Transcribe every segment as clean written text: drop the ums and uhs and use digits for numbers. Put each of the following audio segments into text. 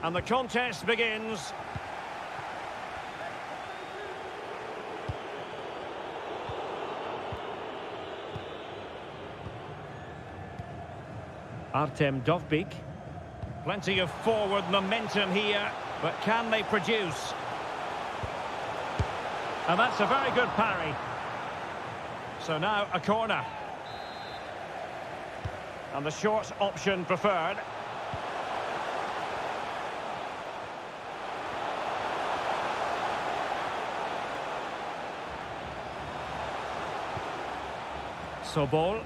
And the contest begins. Artem Dovbyk. Plenty of forward momentum here, but can they produce? And that's a very good parry. So now a corner. And the short option preferred. Sobol.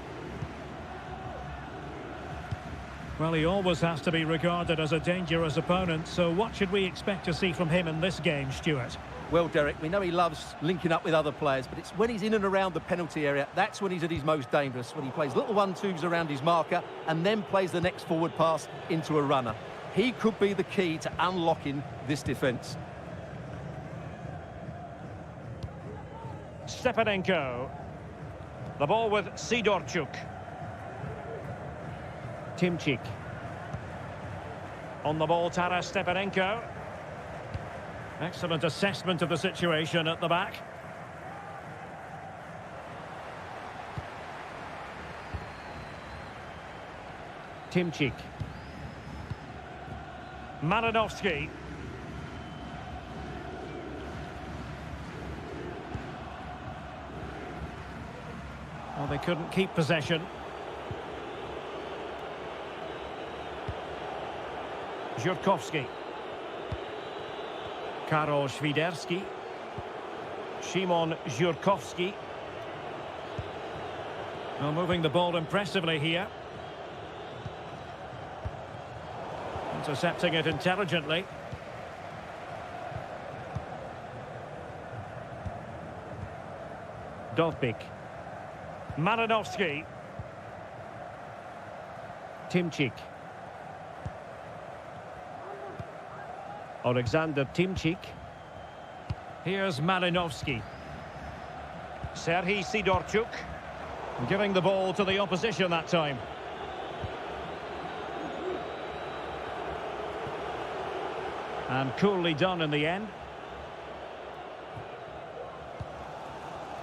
Well, he always has to be regarded as a dangerous opponent, so what should we expect to see from him in this game, Stuart? Well, Derek, we know he loves linking up with other players, but it's when he's in and around the penalty area, that's when he's at his most dangerous, when he plays little one-twos around his marker and then plays the next forward pass into a runner. He could be the key to unlocking this defence. Stepanenko. The ball with Sidorchuk. Timchik. On the ball, Taras Stepanenko. Excellent assessment of the situation at the back. Timchik. Maranovsky. Well, they couldn't keep possession. Żurkowski. Karol Świderski. Szymon Żurkowski. Well, moving the ball impressively here. Intercepting it intelligently. Dovbyk. Maranovsky. Timchik. Alexander Timchik. Here's Malinovsky. Serhii Sidorchuk. Giving the ball to the opposition that time. And coolly done in the end.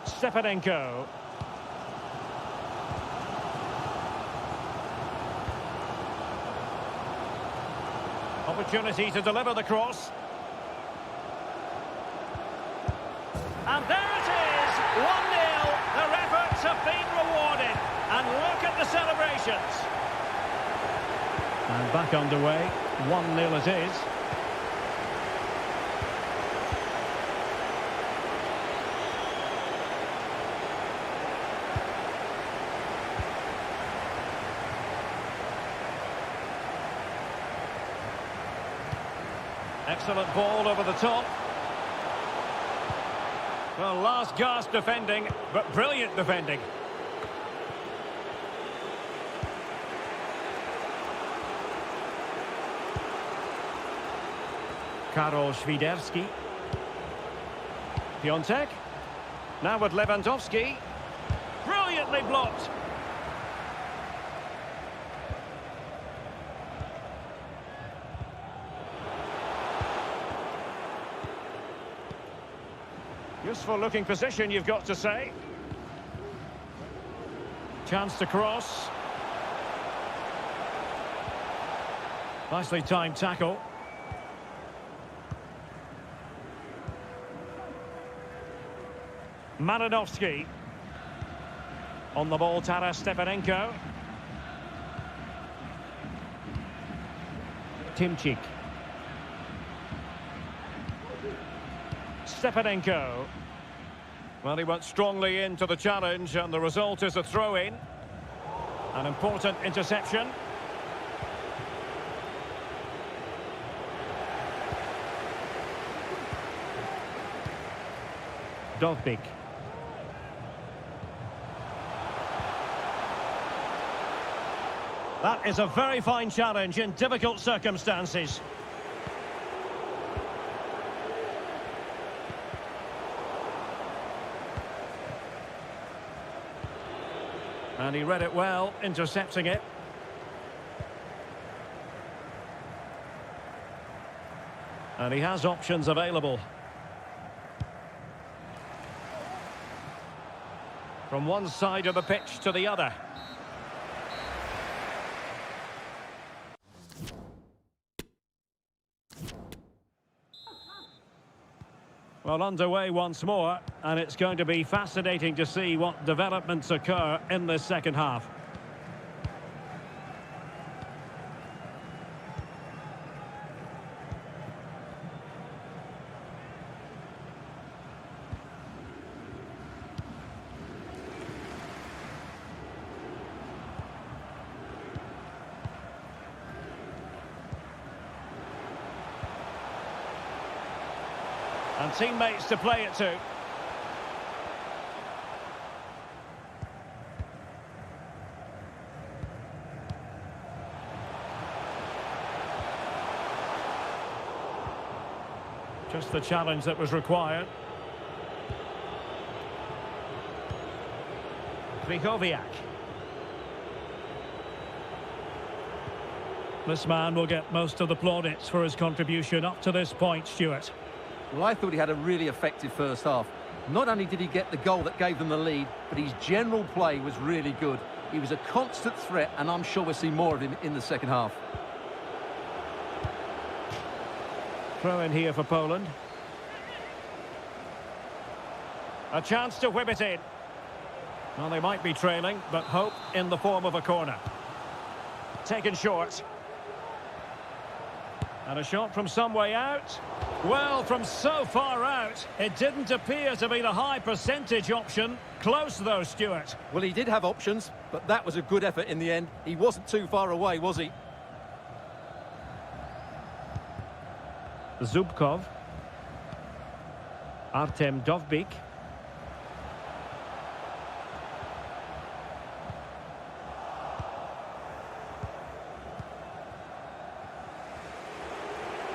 Stepanenko. Opportunity to deliver the cross. And there it is, 1-0. Their efforts have been rewarded. And look at the celebrations. And back underway, 1-0 it is. Excellent ball over the top. Well, last gasp defending, but brilliant defending. Karol Świderski. Piątek. Now with Lewandowski. Brilliantly blocked. Useful looking position, you've got to say. Chance to cross. Nicely timed tackle. Maranovsky. On the ball, Taras Stepanenko. Timchik. Stepanenko. Well, he went strongly into the challenge, and the result is a throw-in. An important interception. Dovbyk. That is a very fine challenge in difficult circumstances. And he read it well, intercepting it. And he has options available. From one side of the pitch to the other. Well, underway once more, and it's going to be fascinating to see what developments occur in this second half. And teammates to play it to. Just the challenge that was required. Krychowiak. This man will get most of the plaudits for his contribution up to this point, Stuart. Well, I thought he had a really effective first half. Not only did he get the goal that gave them the lead, but his general play was really good. He was a constant threat, and I'm sure we'll see more of him in the second half. Throw in here for Poland. A chance to whip it in. Well, they might be trailing, but hope in the form of a corner. Taken short. And a shot from some way out. Well, from so far out, it didn't appear to be the high percentage option. Close though, Stuart. Well, he did have options, but that was a good effort in the end. He wasn't too far away, was he? Zubkov. Artem Dovbyk.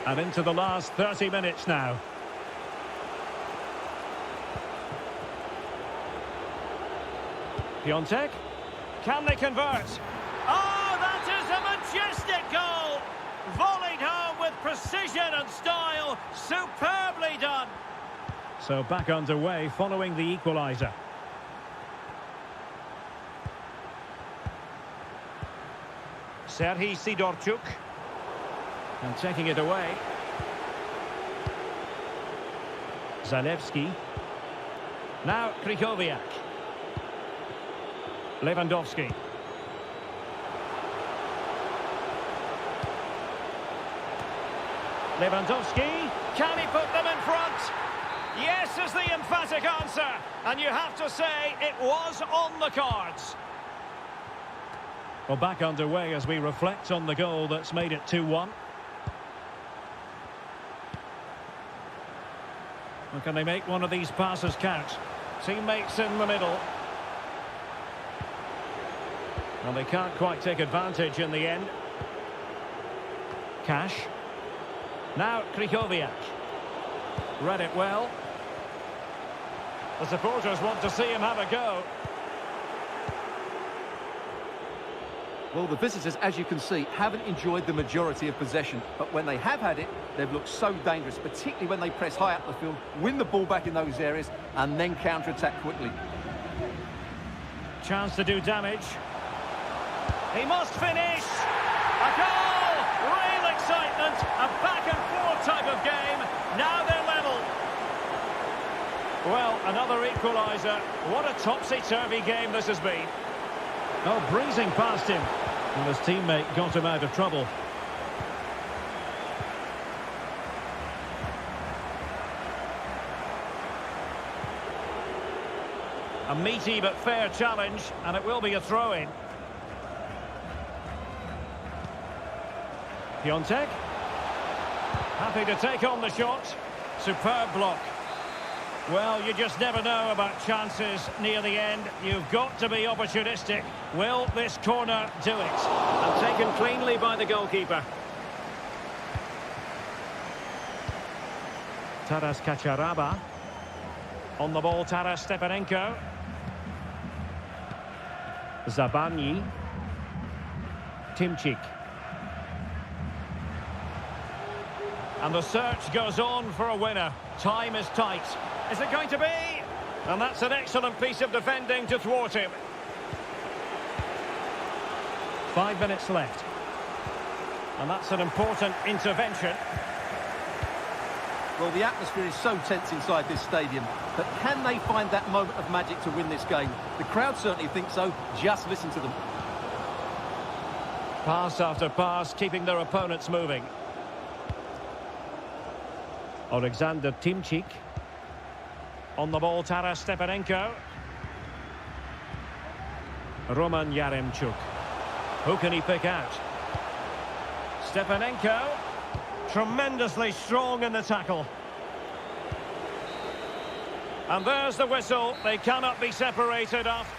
And into the last 30 minutes now. Piontek. Can they convert? Oh, that is a majestic goal! Volleyed home with precision and style. Superbly done. So back underway following the equaliser. Serhii Sidorchuk. And taking it away. Zalewski. Now Krychowiak. Lewandowski. Lewandowski. Can he put them in front? Yes is the emphatic answer. And you have to say it was on the cards. Well, back underway as we reflect on the goal that's made it 2-1. And can they make one of these passes count? Teammates in the middle. Well, they can't quite take advantage in the end. Cash. Now Krychowiak. Read it well. The supporters want to see him have a go. Well, the visitors, as you can see, haven't enjoyed the majority of possession. But when they have had it, they've looked so dangerous, particularly when they press high up the field, win the ball back in those areas, and then counter-attack quickly. Chance to do damage. He must finish! A goal! Real excitement! A back-and-forth type of game. Now they're level. Well, another equaliser. What a topsy-turvy game this has been. Oh, breezing past him. And his teammate got him out of trouble. A meaty but fair challenge, and it will be a throw-in. Piontek. Happy to take on the shot. Superb block. Well, you just never know about chances near the end. You've got to be opportunistic. Will this corner do it? And taken cleanly by the goalkeeper. Taras Kacharaba. On the ball, Taras Stepanenko. Zabani. Timchik. And the search goes on for a winner. Time is tight. Is it going to be? And that's an excellent piece of defending to thwart him. 5 minutes left. And that's an important intervention. Well, the atmosphere is so tense inside this stadium, but can they find that moment of magic to win this game? The crowd certainly think so. Just listen to them. Pass after pass, keeping their opponents moving. Alexander Timchik. On the ball, Taras Stepanenko. Roman Yaremchuk. Who can he pick out? Stepanenko. Tremendously strong in the tackle. And there's the whistle. They cannot be separated after.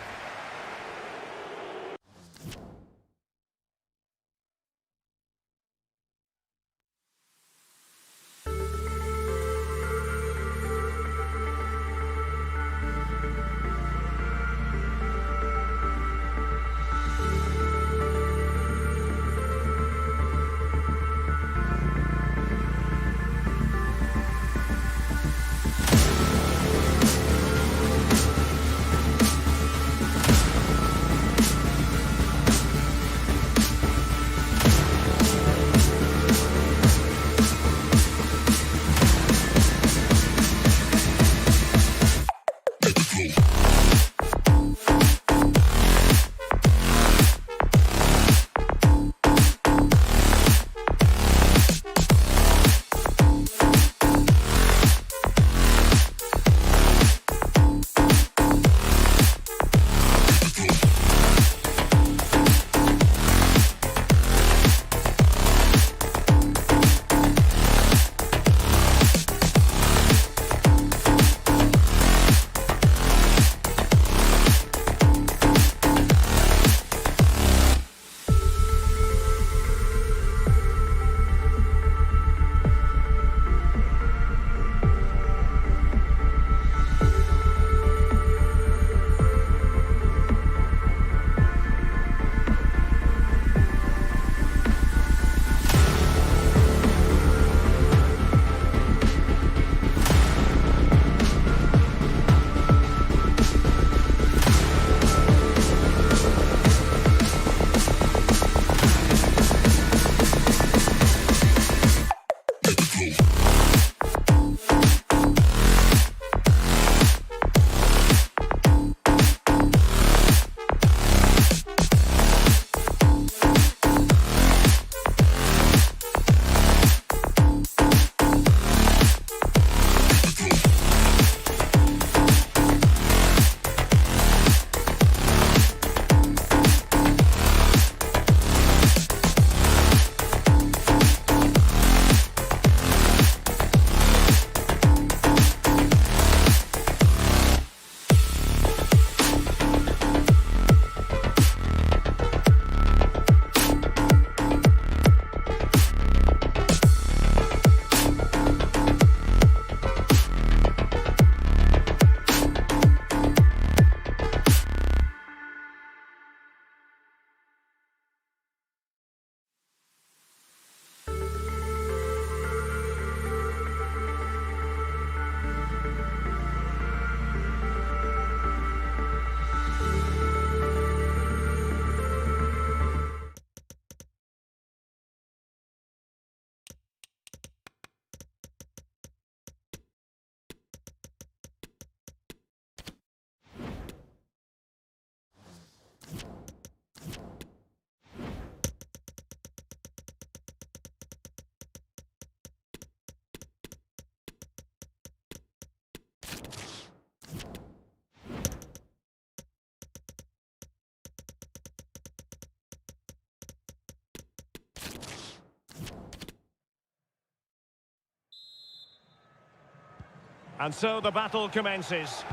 And so the battle commences.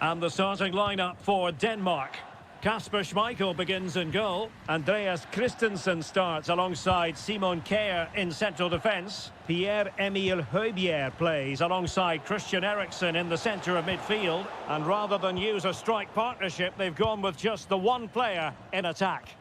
And the starting lineup for Denmark. Kasper Schmeichel begins in goal. Andreas Christensen starts alongside Simon Kjær in central defence. Pierre-Emil Højbjerg plays alongside Christian Eriksen in the centre of midfield. And rather than use a strike partnership, they've gone with just the one player in attack.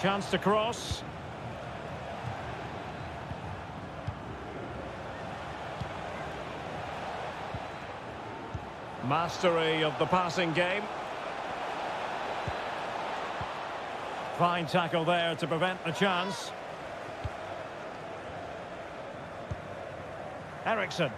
Chance to cross. Mastery of the passing game. Fine tackle there to prevent the chance. Eriksson.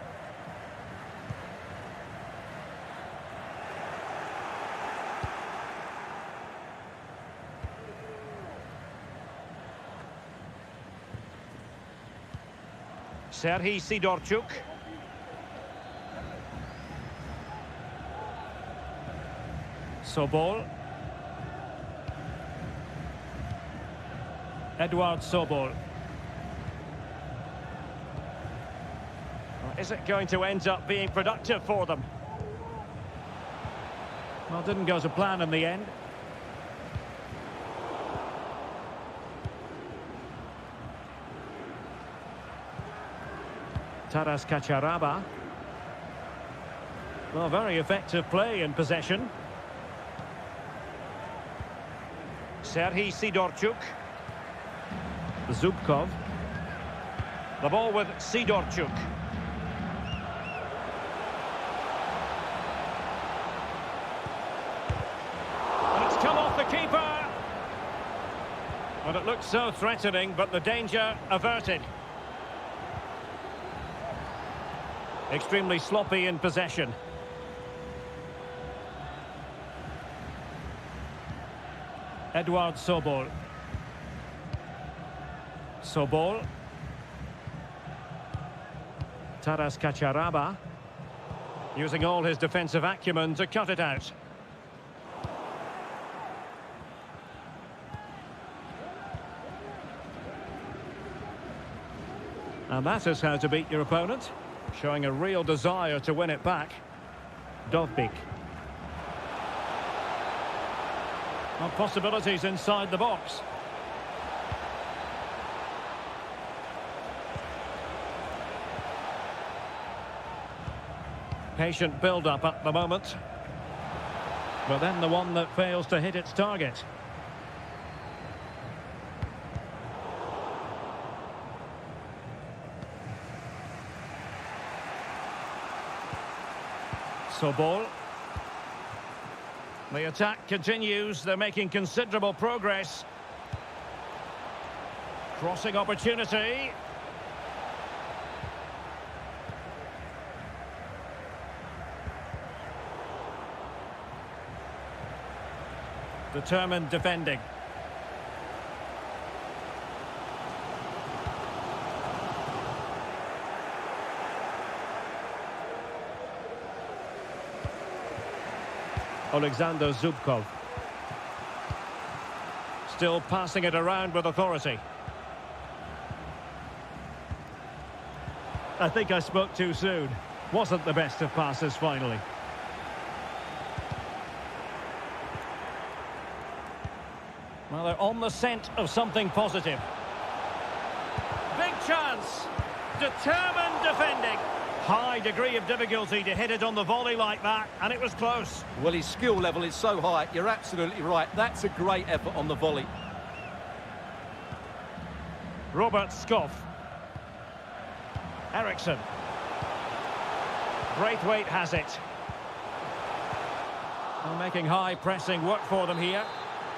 Serhii Sidorchuk. Sobol. Edward Sobol. Is it going to end up being productive for them? Well, didn't go to plan in the end. Taras Kacharaba. Well, very effective play in possession. Serhii Sidorchuk. Zubkov. The ball with Sidorchuk. And it's come off the keeper. Well, it looks so threatening, but the danger averted. Extremely sloppy in possession. Edward Sobol. Sobol. Taras Kacharaba. Using all his defensive acumen to cut it out. And that is how to beat your opponent. Showing a real desire to win it back. Dovbik. Well, possibilities inside the box. Patient build-up at the moment. But then the one that fails to hit its target. Sobol. The attack continues. They're making considerable progress. Crossing opportunity. Determined defending. Alexander Zubkov. Still passing it around with authority. I think I spoke too soon. Wasn't the best of passes finally. Well, they're on the scent of something positive. Big chance. Determined defending. High degree of difficulty to hit it on the volley like that, and it was close. Well, his skill level is so high, you're absolutely right. That's a great effort on the volley. Robert Skoff. Eriksson. Braithwaite has it. Well, making high pressing work for them here.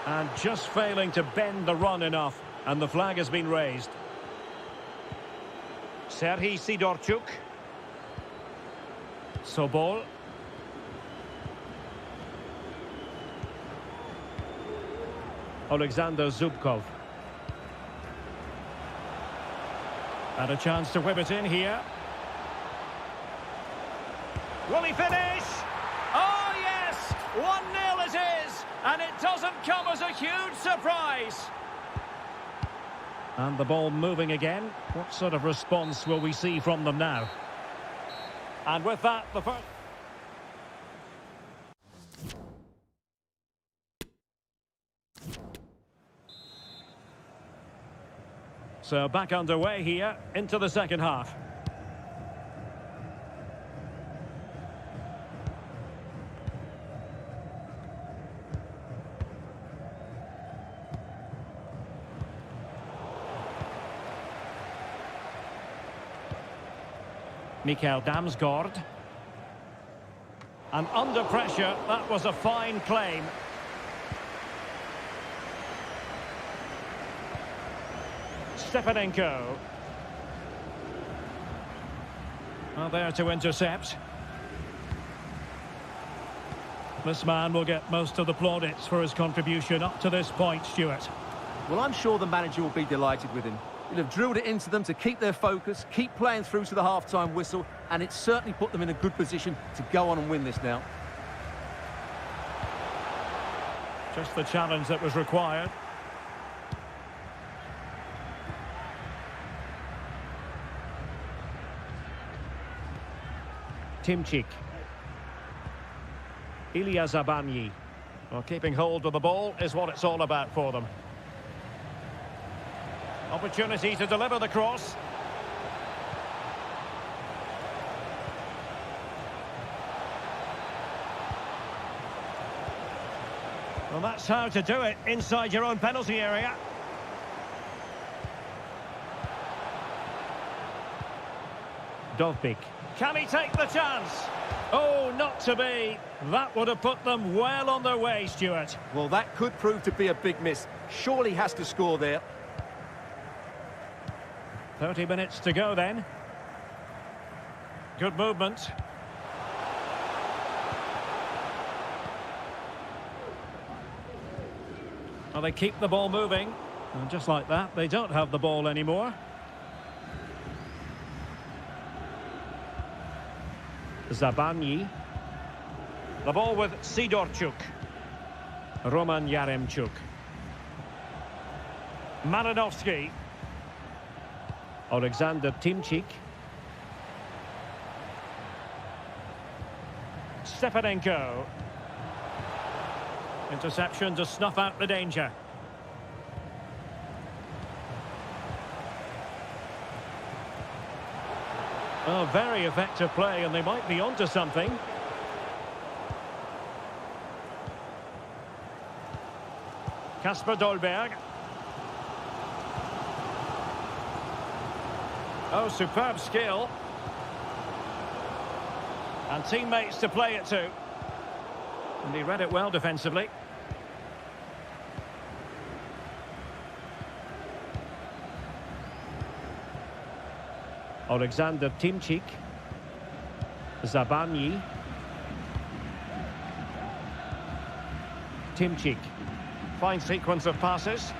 And just failing to bend the run enough. And the flag has been raised. Serhii Sidorchuk. Sobol. Alexander Zubkov. And a chance to whip it in here. Will he finish? Oh, yes! 1-0 it is! And it doesn't come as a huge surprise. And the ball moving again. What sort of response will we see from them now? And with that, the first... So back underway here, into the second half. Mikael Damsgaard. And under pressure, that was a fine claim. Stepanenko. Well, there to intercept. This man will get most of the plaudits for his contribution up to this point, Stuart. Well, I'm sure the manager will be delighted with him. He'll have drilled it into them to keep their focus, keep playing through to the half-time whistle, and it's certainly put them in a good position to go on and win this now. Just the challenge that was required. Timchik. Ilya Zabanyi. Well, keeping hold of the ball is what it's all about for them. Opportunity to deliver the cross. Well, that's how to do it inside your own penalty area. Dovbik. Can he take the chance? Oh, not to be. That would have put them well on their way, Stuart. Well, that could prove to be a big miss. Surely has to score there. 30 minutes to go then. Good movement. Well, they keep the ball moving. And just like that, they don't have the ball anymore. Zabanyi. The ball with Sidorchuk. Roman Yaremchuk. Maranovsky. Alexander Timchik. Stepanenko. Interception to snuff out the danger. Oh, very effective play, and they might be onto something. Kasper Dolberg. Oh, superb skill. And teammates to play it to. And he read it well defensively. Alexander Timchik. Zabanyi. Timchik. Fine sequence of passes.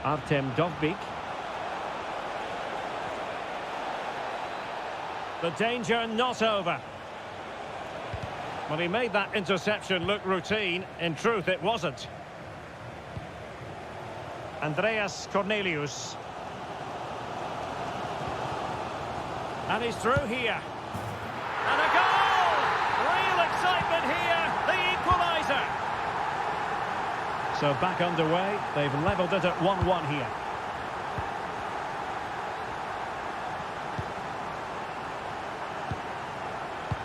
Artem Dovbik. The danger not over. Well, he made that interception look routine. In truth, it wasn't. Andreas Cornelius. And he's through here. And a goal! Real excitement here. The equaliser. So back underway. They've levelled it at 1-1 here.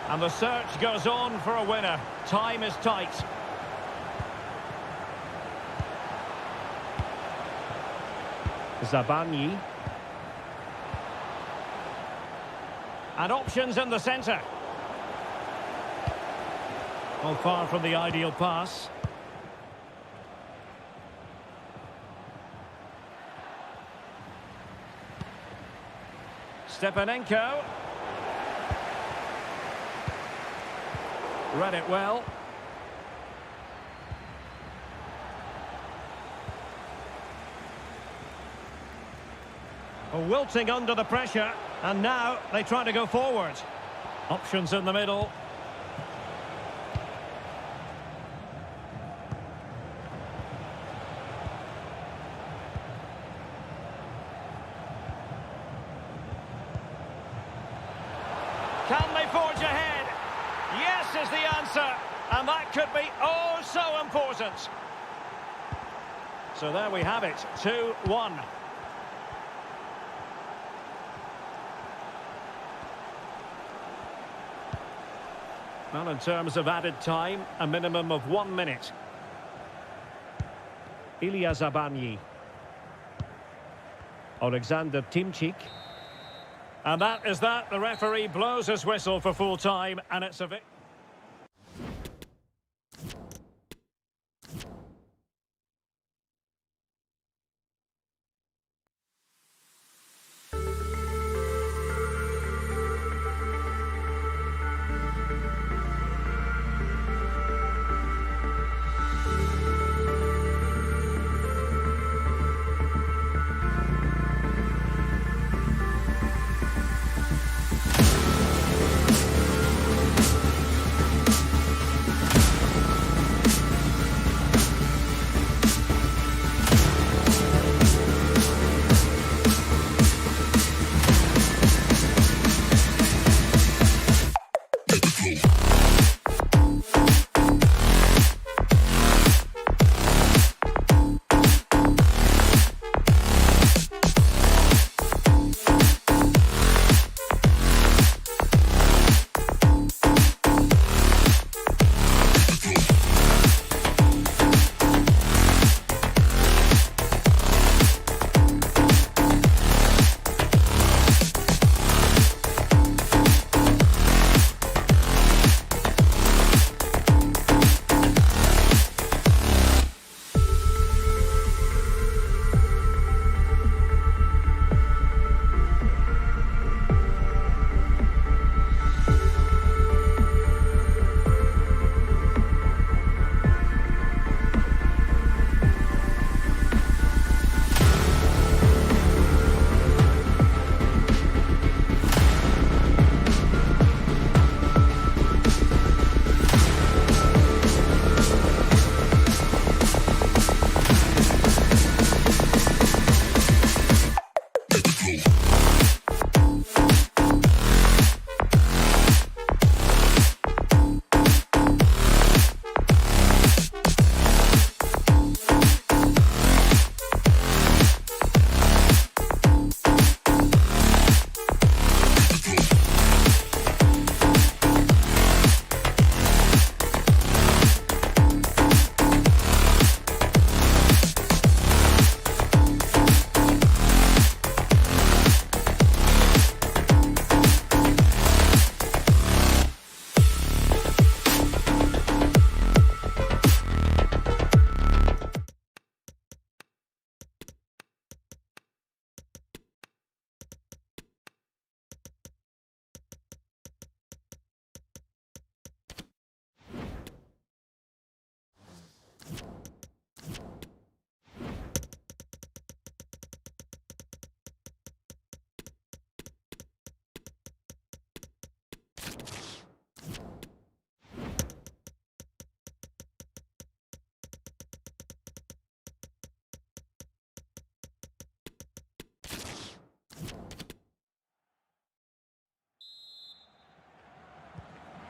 And the search goes on for a winner. Time is tight. Zabanyi. And options in the centre. Well, far from the ideal pass. Stepanenko. Read it well. Wilting under the pressure, and now they try to go forward. Options in the middle. Can they forge ahead? Yes is the answer, and that could be oh so important. So there we have it, 2-1. Well, in terms of added time, a minimum of 1 minute. Ilya Zabanyi. Alexander Timchik. And that is that. The referee blows his whistle for full time, and it's a victory.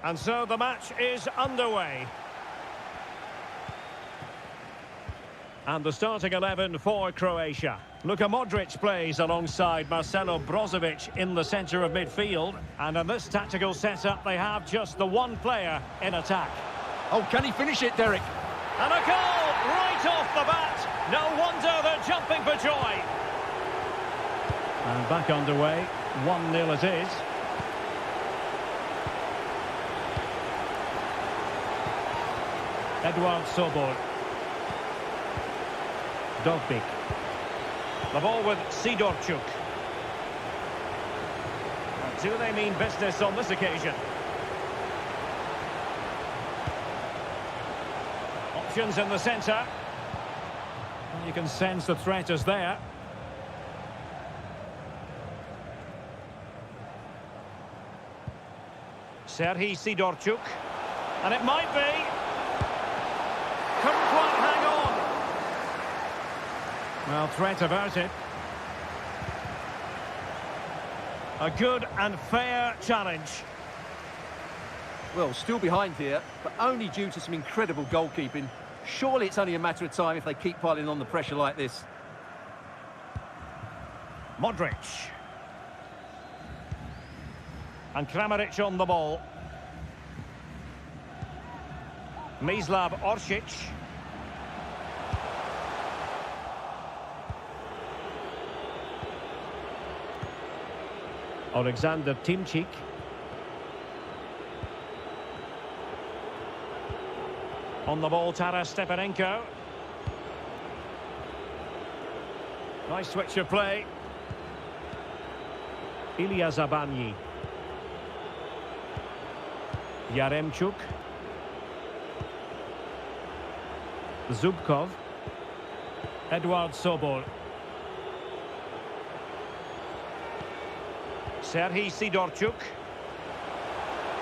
And so the match is underway. And the starting 11 for Croatia. Luka Modric plays alongside Marcelo Brozovic in the centre of midfield. And in this tactical setup, they have just the one player in attack. Oh, can he finish it, Derek? And a goal right off the bat. No wonder they're jumping for joy. And back underway. 1-0 it is. Edward Sobol. Dogbik. The ball with Sidorchuk. Do they mean business on this occasion? Options in the centre. You can sense the threat is there. Serhii Sidorchuk. And it might be. Couldn't quite hang on. Well, threat averted. A good and fair challenge. Well, still behind here, but only due to some incredible goalkeeping. Surely it's only a matter of time if they keep piling on the pressure like this. Modric. And Kramaric on the ball. Mislav Orsic. Alexander Timchik. On the ball, Taras Stepanenko. Nice switch of play. Ilya Zabanyi. Yaremchuk. Zubkov. Edward Sobol. Serhii Sidorchuk.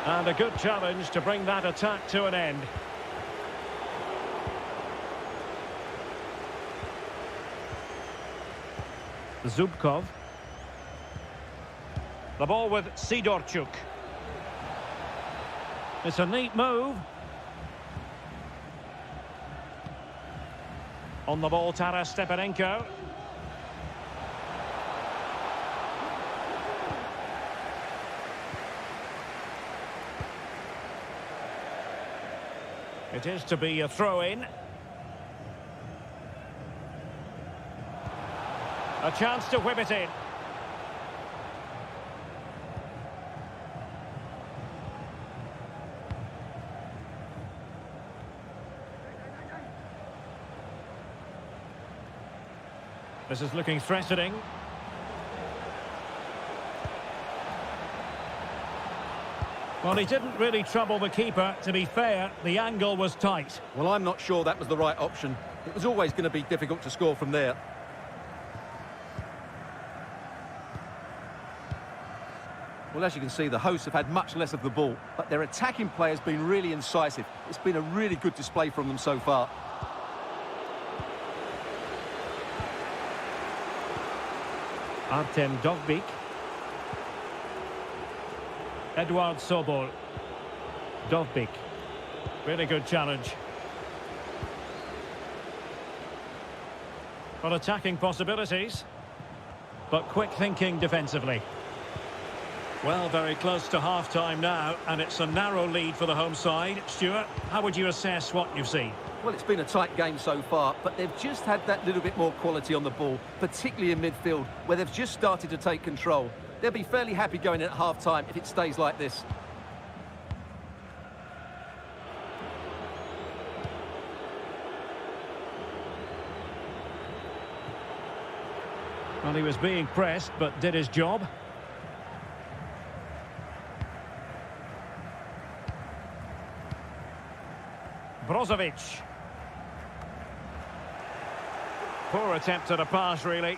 And a good challenge to bring that attack to an end. Zubkov. The ball with Sidorchuk. It's a neat move. On the ball, Taras Stepanenko. It is to be a throw-in. A chance to whip it in. This is looking threatening. Well, he didn't really trouble the keeper. To be fair, the angle was tight. Well, I'm not sure that was the right option. It was always going to be difficult to score from there. Well, as you can see, the hosts have had much less of the ball, but their attacking play has been really incisive. It's been a really good display from them so far. Artem Dovbyk. Edward Sobol. Dovbyk. Really good challenge. Well, attacking possibilities, but quick thinking defensively. Well, very close to half-time now, and it's a narrow lead for the home side. Stuart, how would you assess what you've seen? Well, it's been a tight game so far, but they've just had that little bit more quality on the ball, particularly in midfield, where they've just started to take control. They'll be fairly happy going in at half-time if it stays like this. Well, he was being pressed, but did his job. Brozovic. Poor attempt at a pass, really.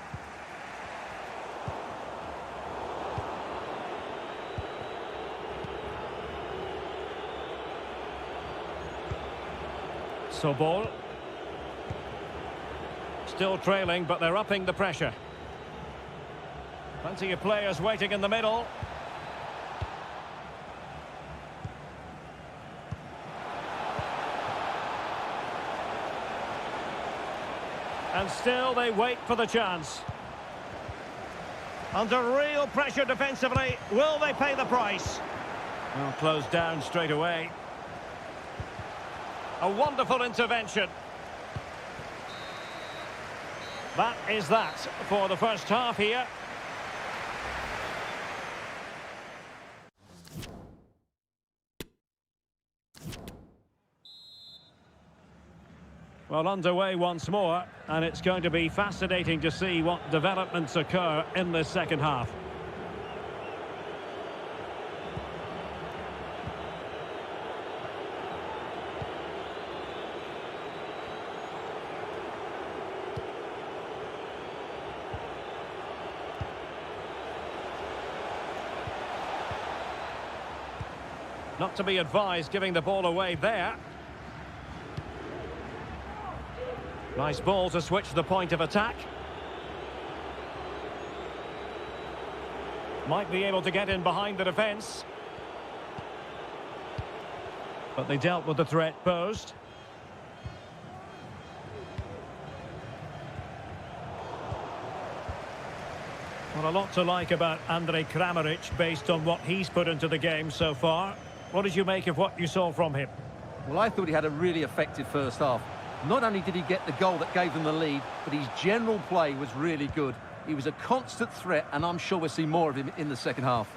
Sobol. Still trailing, but they're upping the pressure. Plenty of players waiting in the middle. And still they wait for the chance. Under real pressure defensively. Will they pay the price? Well, closed down straight away. A wonderful intervention. That is that for the first half here. Well, underway once more, and it's going to be fascinating to see what developments occur in this second half. Not to be advised giving the ball away there. Nice ball to switch the point of attack. Might be able to get in behind the defence. But they dealt with the threat posed. Well, a lot to like about Andrej Kramaric based on what he's put into the game so far. What did you make of what you saw from him? Well, I thought he had a really effective first half. Not only did he get the goal that gave them the lead, but his general play was really good. He was a constant threat, and I'm sure we'll see more of him in the second half.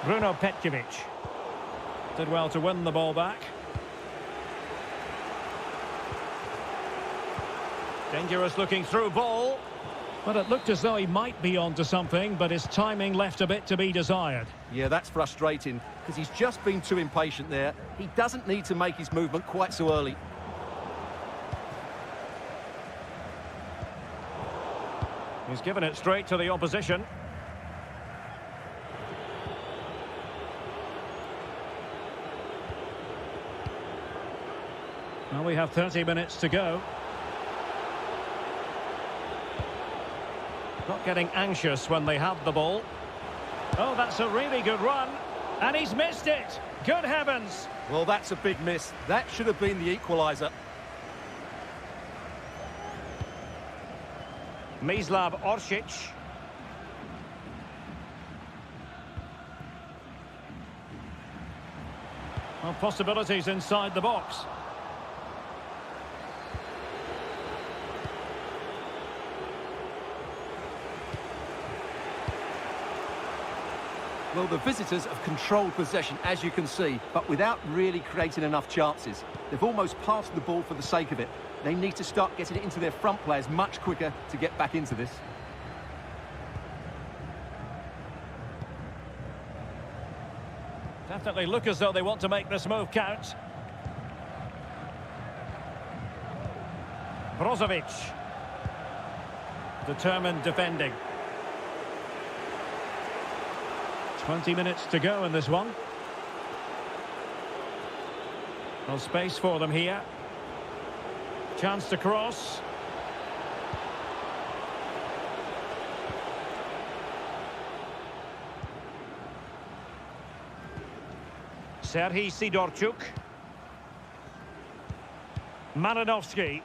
Bruno Petkovic did well to win the ball back. Dangerous looking through ball. But it looked as though he might be onto something, but his timing left a bit to be desired. Yeah, that's frustrating, because he's just been too impatient there. He doesn't need to make his movement quite so early. He's given it straight to the opposition. Well, we have 30 minutes to go. Not getting anxious when they have the ball. Oh, that's a really good run. And he's missed it. Good heavens. Well, that's a big miss. That should have been the equaliser. Mislav Orsic. Well, possibilities inside the box. Well, the visitors have controlled possession, as you can see, but without really creating enough chances. They've almost passed the ball for the sake of it. They need to start getting it into their front players much quicker to get back into this. Definitely look as though they want to make this move count. Brozovic. Determined defending. 20 minutes to go in this one. No space for them here. Chance to cross. Serhii Sidorchuk. Malinovsky.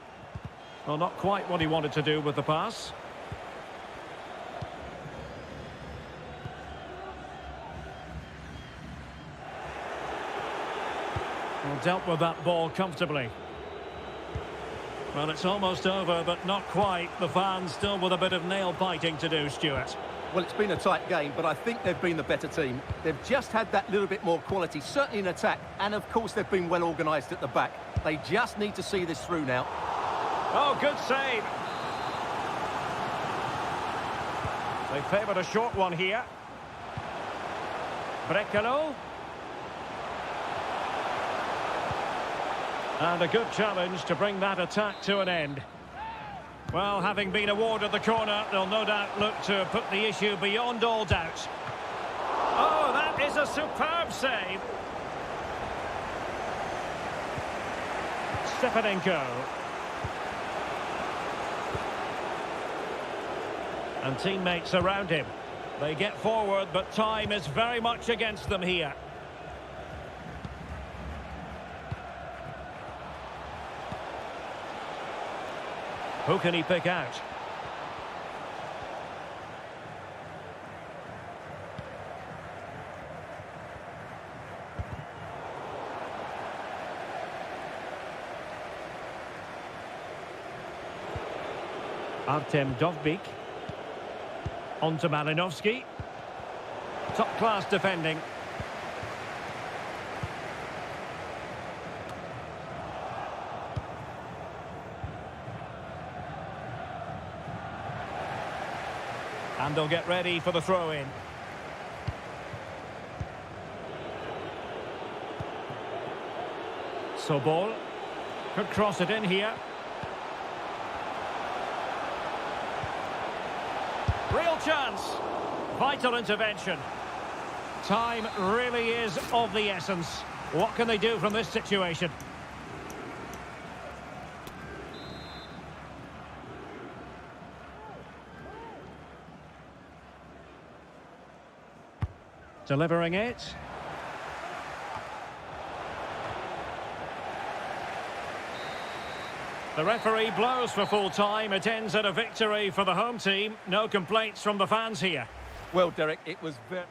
Well, not quite what he wanted to do with the pass. Well, dealt with that ball comfortably. Well, it's almost over, but not quite. The fans still with a bit of nail-biting to do, Stuart. Well, it's been a tight game, but I think they've been the better team. They've just had that little bit more quality, certainly in attack, and of course they've been well organised at the back. They just need to see this through now. Oh, good save. They favoured a short one here. Brekalo. And a good challenge to bring that attack to an end. Well, having been awarded the corner, they'll no doubt look to put the issue beyond all doubt. Oh, that is a superb save. Stepanenko. And teammates around him. They get forward, but time is very much against them here. Who can he pick out? Artem Dovbyk. On to Malinovsky. Top-class defending. And they'll get ready for the throw-in. Sobol could cross it in here. Real chance. Vital intervention. Time really is of the essence. What can they do from this situation? Delivering it. The referee blows for full time. It ends at a victory for the home team. No complaints from the fans here. Well, Derek, it was very...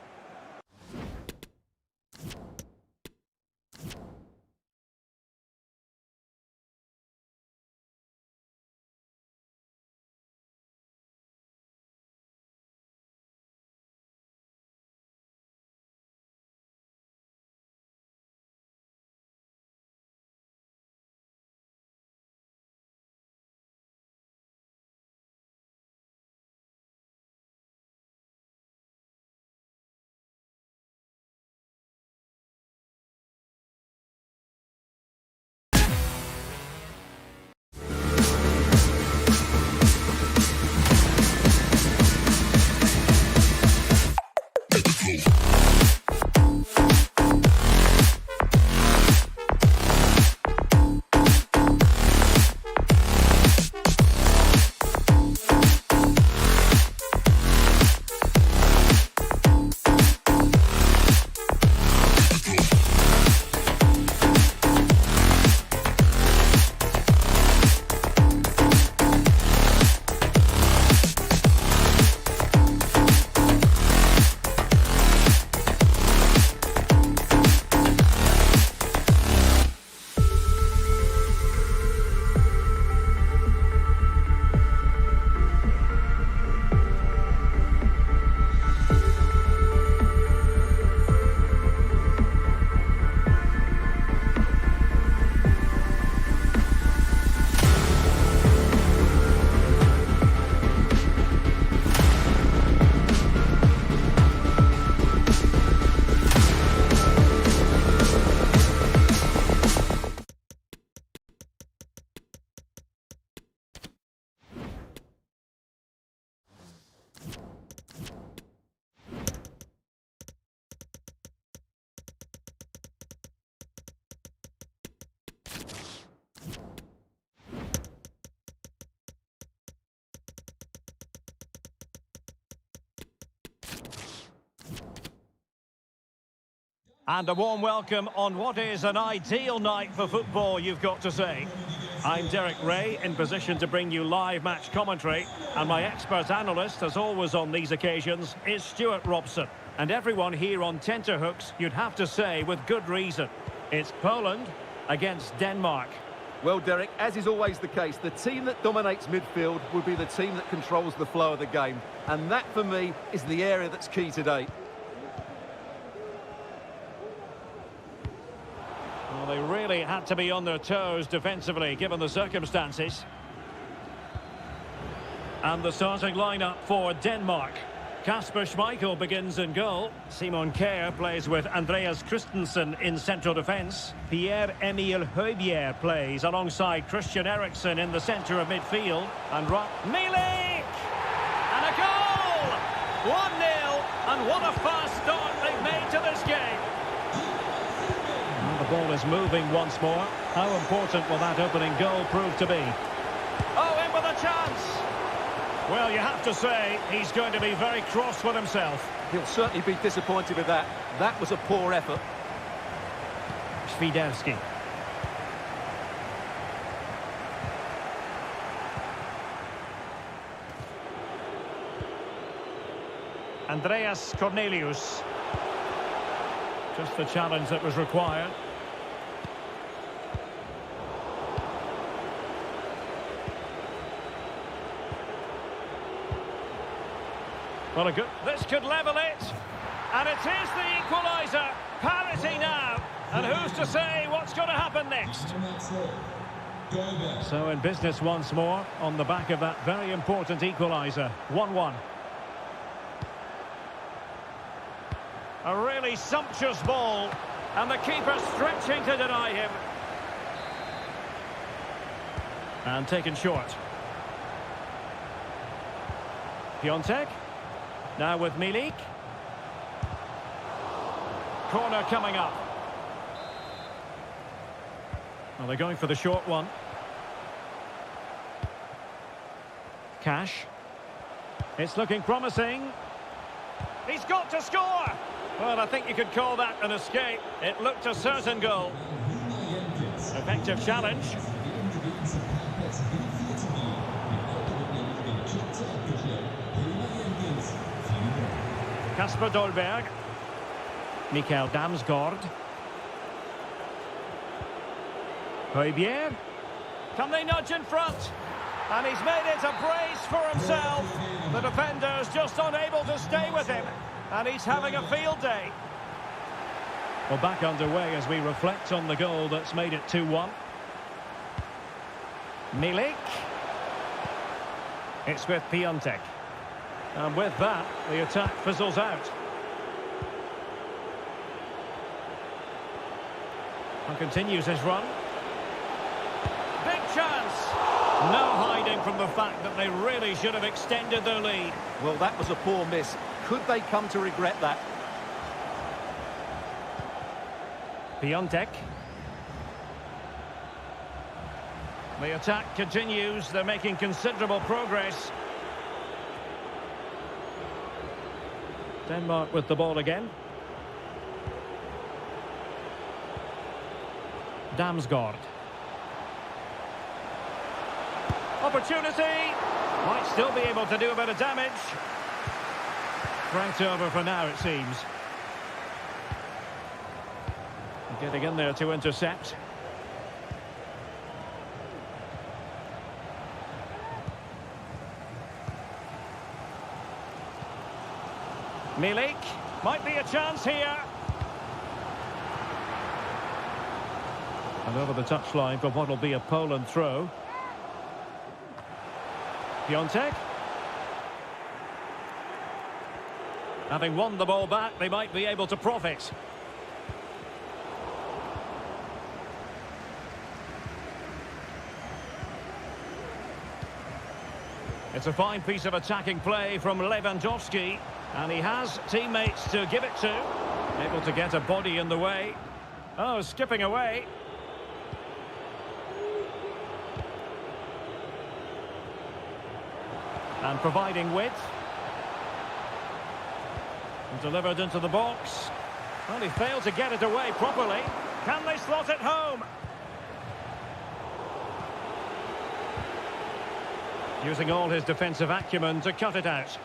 And a warm welcome on what is an ideal night for football, you've got to say. I'm Derek Ray, in position to bring you live match commentary. And my expert analyst, as always on these occasions, is Stuart Robson. And everyone here on tenterhooks, you'd have to say, with good reason. It's Poland against Denmark. Well, Derek, as is always the case, the team that dominates midfield will be the team that controls the flow of the game. And that, for me, is the area that's key today. Well, they really had to be on their toes defensively, given the circumstances. And the starting lineup for Denmark. Kasper Schmeichel begins in goal. Simon Kjær plays with Andreas Christensen in central defence. Pierre-Emile Højbjerg plays alongside Christian Eriksen in the centre of midfield. And Milik! And a goal! 1-0, and what a fast start they've made to this game. Well, the ball is moving once more. How important will that opening goal prove to be? Oh, in with a chance! Well, you have to say, he's going to be very cross with himself. He'll certainly be disappointed with that. That was a poor effort. Świderski. Andreas Cornelius. Just the challenge that was required. Well, this could level it. And it is the equaliser. Parity now. And who's to say what's going to happen next? So in business once more on the back of that very important equaliser. 1-1. A really sumptuous ball. And the keeper stretching to deny him. And taken short. Piontek. Now with Milik. Corner coming up. Well, they're going for the short one. Cash. It's looking promising. He's got to score! Well, I think you could call that an escape. It looked a certain goal. Effective challenge. Kasper Dolberg. Mikael Damsgaard. Højbjerg. Can they nudge in front? And he's made it a brace for himself. The defender's just unable to stay with him. And he's having a field day. Well, back underway as we reflect on the goal that's made it 2-1. Milik. It's with Piontek. And with that, the attack fizzles out. And continues his run. Big chance! No hiding from the fact that they really should have extended their lead. Well, that was a poor miss. Could they come to regret that? Piontek. The attack continues. They're making considerable progress. Denmark with the ball again. Damsgaard. Opportunity. Might still be able to do a bit of damage. Right over for now, it seems. Getting in there to intercept. Milik. Might be a chance here. And over the touchline for what will be a Poland throw. Piontek. Having won the ball back, they might be able to profit. It's a fine piece of attacking play from Lewandowski. And he has teammates to give it to. Able to get a body in the way. Oh, skipping away. And providing width. And delivered into the box. Well, he failed to get it away properly. Can they slot it home? Using all his defensive acumen to cut it out.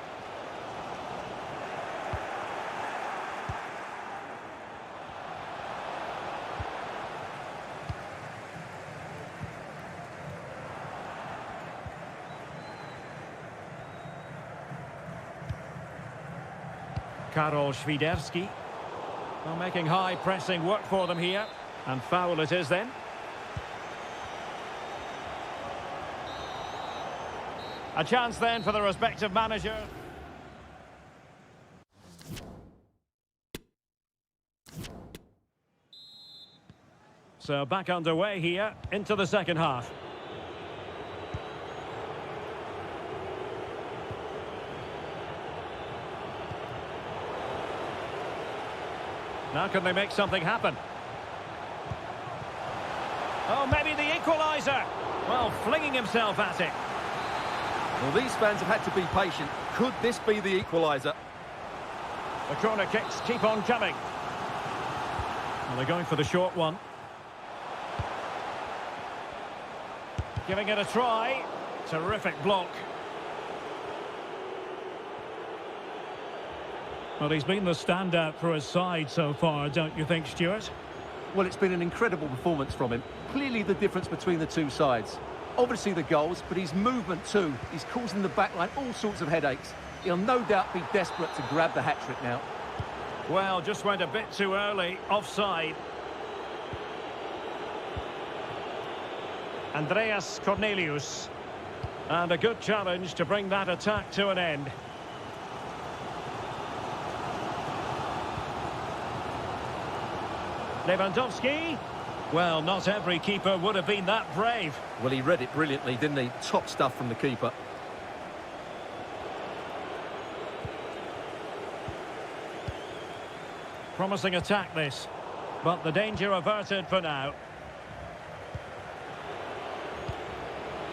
Karol Świderski. Well, making high pressing work for them here. And foul it is then. A chance then for the respective manager. So back underway here into the second half. Now can they make something happen? Oh, maybe the equaliser. Well, flinging himself at it. Well, these fans have had to be patient. Could this be the equaliser? The corner kicks keep on coming. Well, they're going for the short one. Giving it a try. Terrific block. Well, he's been the standout for his side so far, don't you think, Stuart? Well, it's been an incredible performance from him. Clearly the difference between the two sides. Obviously the goals, but his movement too. He's causing the backline all sorts of headaches. He'll no doubt be desperate to grab the hat-trick now. Well, just went a bit too early. Offside. Andreas Cornelius. And a good challenge to bring that attack to an end. Lewandowski. Well, not every keeper would have been that brave. Well, he read it brilliantly, didn't he? Top stuff from the keeper. Promising attack this, but the danger averted for now.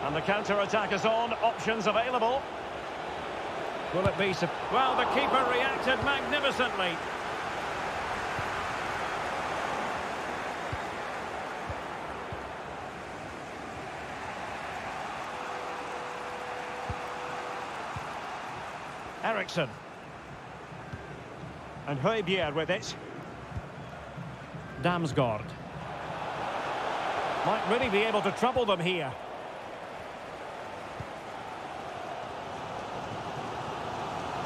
And the counter-attack is on, options available. Will it be... Well, the keeper reacted magnificently. Eriksson. And Højbjerg with it. Damsgaard. Might really be able to trouble them here.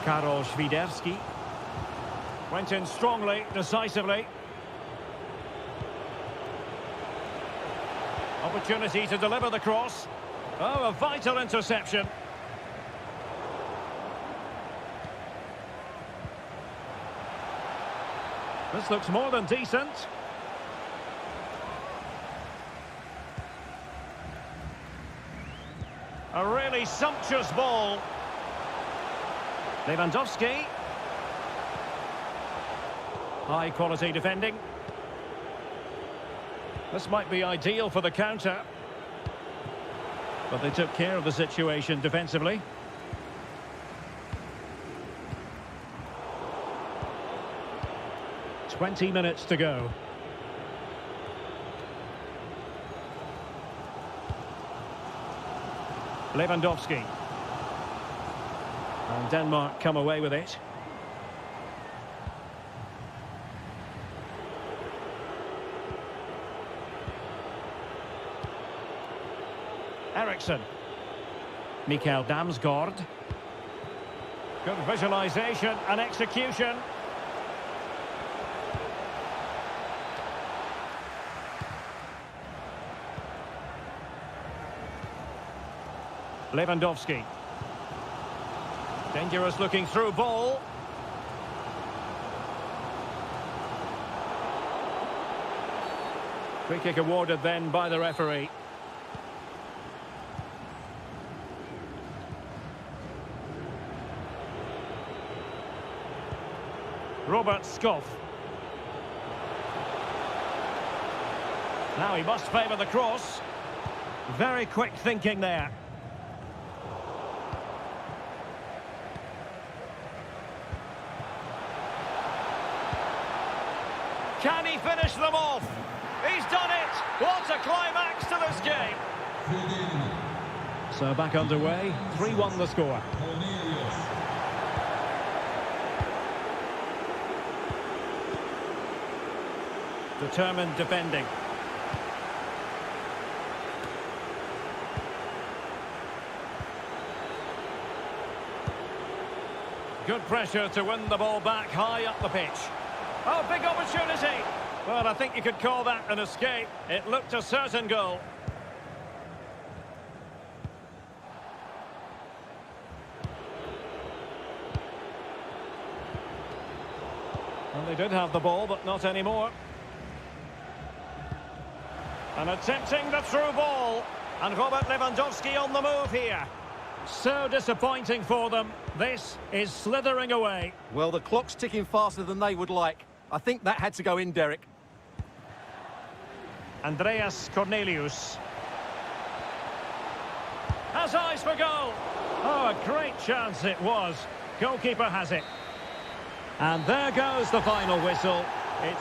Karol Świderski. Went in strongly, decisively. Opportunity to deliver the cross. Oh, a vital interception. This looks more than decent. A really sumptuous ball. Lewandowski. High quality defending. This might be ideal for the counter. But they took care of the situation defensively. "20 minutes to go. Lewandowski. And Denmark come away with it. Eriksson. Mikael Damsgaard. Good visualization and execution. Lewandowski. Dangerous looking through ball. Free kick awarded then by the referee. Robert Skoff. Now he must favour the cross. Very quick thinking there. Can he finish them off? He's done it! What a climax to this game! So back underway, 3-1 the score. Determined defending. Good pressure to win the ball back high up the pitch. Oh, big opportunity. Well, I think you could call that an escape. It looked a certain goal. Well, they did have the ball, but not anymore. And attempting the through ball. And Robert Lewandowski on the move here. So disappointing for them. This is slithering away. Well, the clock's ticking faster than they would like. I think that had to go in, Derek. Andreas Cornelius. Has eyes for goal. Oh, a great chance it was. Goalkeeper has it. And there goes the final whistle. It's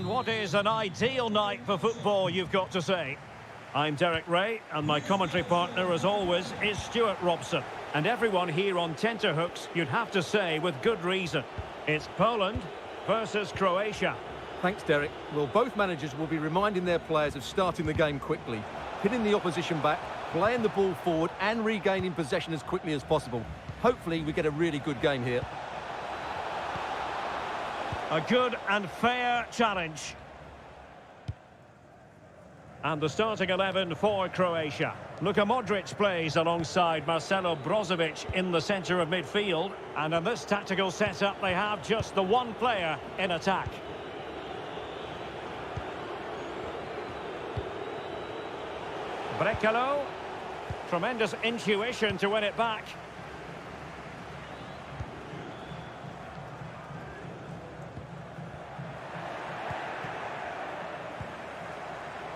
on what is an ideal night for football, you've got to say. I'm Derek Ray, and my commentary partner, as always, is Stuart Robson. And everyone here on tenterhooks, you'd have to say, with good reason. It's Poland versus Croatia. Thanks, Derek. Well, both managers will be reminding their players of starting the game quickly, pinning the opposition back, playing the ball forward and regaining possession as quickly as possible. Hopefully, we get a really good game here. A good and fair challenge. And the starting 11 for Croatia. Luka Modric plays alongside Marcelo Brozovic in the centre of midfield. And in this tactical setup, they have just the one player in attack. Brekalo. Tremendous intuition to win it back.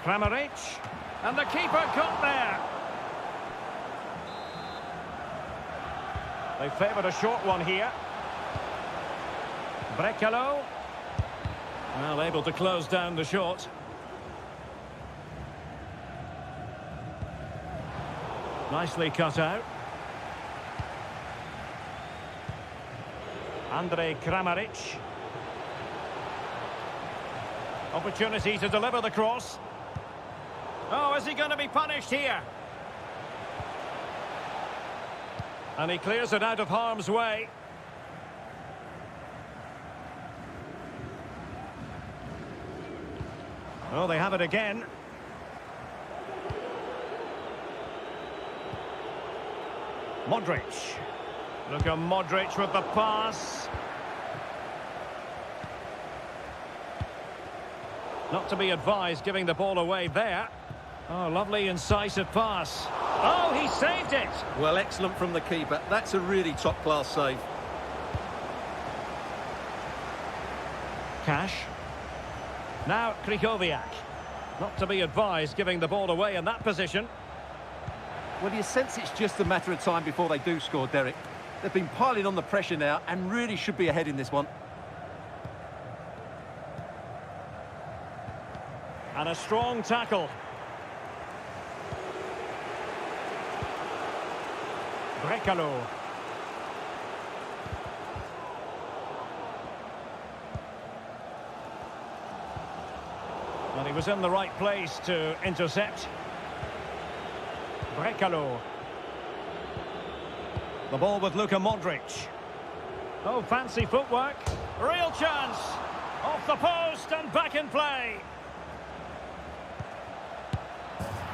Kramaric, and the keeper got there. They favoured a short one here. Brekalo, well, able to close down the shot. Nicely cut out. Andrej Kramaric. Opportunity to deliver the cross. Oh, is he going to be punished here? And he clears it out of harm's way. Oh, they have it again. Modric. Look at Modric with the pass. Not to be advised giving the ball away there. Oh, lovely incisive pass. Oh, he saved it! Well, excellent from the keeper. That's a really top-class save. Cash. Now Krychowiak. Not to be advised giving the ball away in that position. Well, you sense it's just a matter of time before they do score, Derek. They've been piling on the pressure now and really should be ahead in this one. And a strong tackle. Brekalo. Well, he was in the right place to intercept. Brekalo. The ball with Luka Modric. Oh, fancy footwork. Real chance. Off the post and back in play.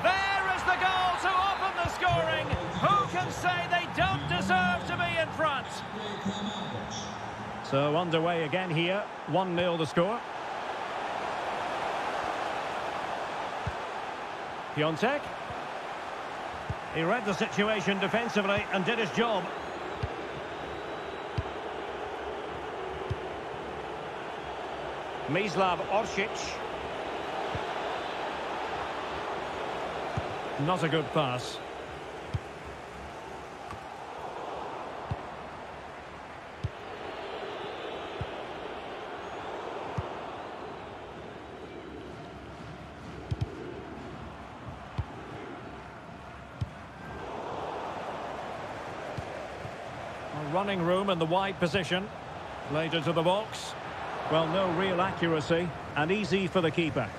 There is the goal to open the scoring. Who can say they don't deserve to be in front? So underway again here. 1-0 the score. Piontek. He read the situation defensively and did his job. Mislav Orsic. Not a good pass. Running room in the wide position. Played into the box. Well, no real accuracy and easy for the keeper.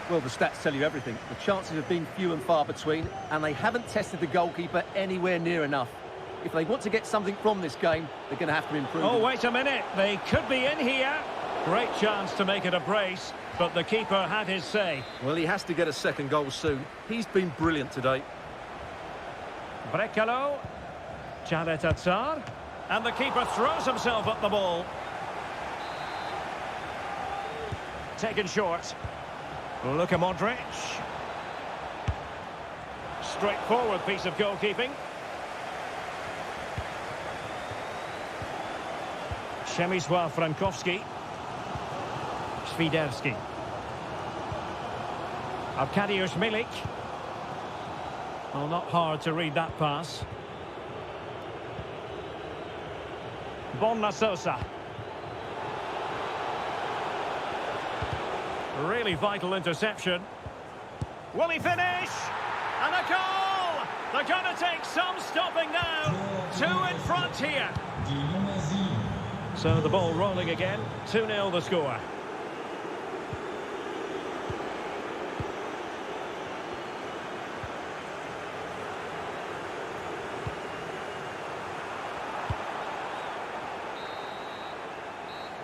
Well, the stats tell you everything. The chances have been few and far between, and they haven't tested the goalkeeper anywhere near enough. If they want to get something from this game, they're going to have to improve. Oh, wait a minute. They could be in here. Great chance to make it a brace, but the keeper had his say. Well, he has to get a second goal soon. He's been brilliant today. Brekalo. Chalatat, and the keeper throws himself at the ball. Taken short. Luka Modric. Straightforward piece of goalkeeping. Przemysław Frankowski. Świderski. Arkadiusz Milik. Well, not hard to read that pass. Bonna Sosa. Really vital interception. Will he finish? And a goal! They're going to take some stopping now. 2 in front here. So the ball rolling again. 2-0 the score.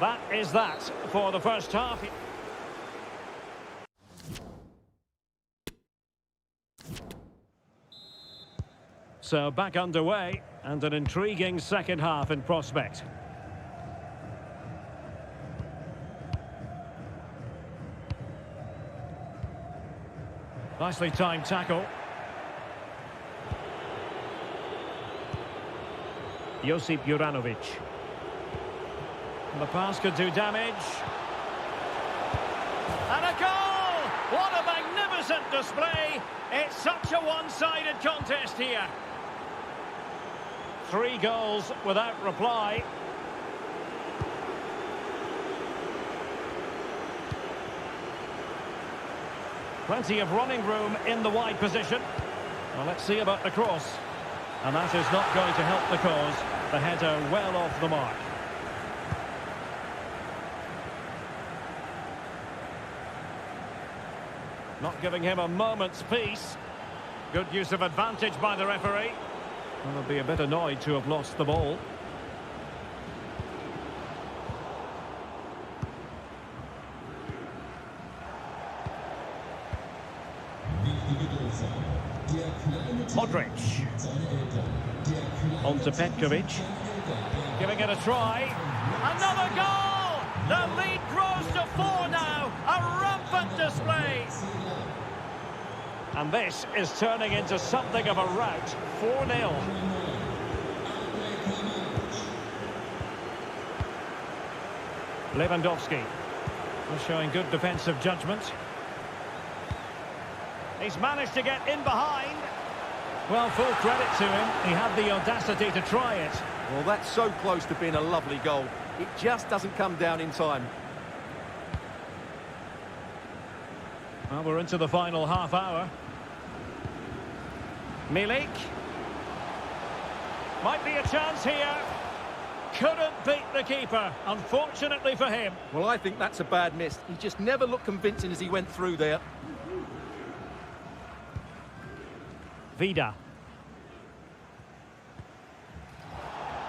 That is that for the first half. So back underway and an intriguing second half in prospect. Nicely timed tackle. Josip Juranovic. The pass could do damage. And a goal! What a magnificent display! It's such a one-sided contest here. 3 goals without reply. Plenty of running room in the wide position. Well, let's see about the cross. And that is not going to help the cause. The header well off the mark. Not giving him a moment's peace. Good use of advantage by the referee. Well, they'll be a bit annoyed to have lost the ball. Modric. On to Petkovic. Giving it a try. Another goal! The lead grows to 4 now. A rampant display. And this is turning into something of a rout. 4-0. Lewandowski. Showing good defensive judgment. He's managed to get in behind. Well, full credit to him. He had the audacity to try it. Well, that's so close to being a lovely goal. It just doesn't come down in time. Well, we're into the final half hour. Milik. Might be a chance here. Couldn't beat the keeper, unfortunately for him. Well, I think that's a bad miss. He just never looked convincing as he went through there. Vida.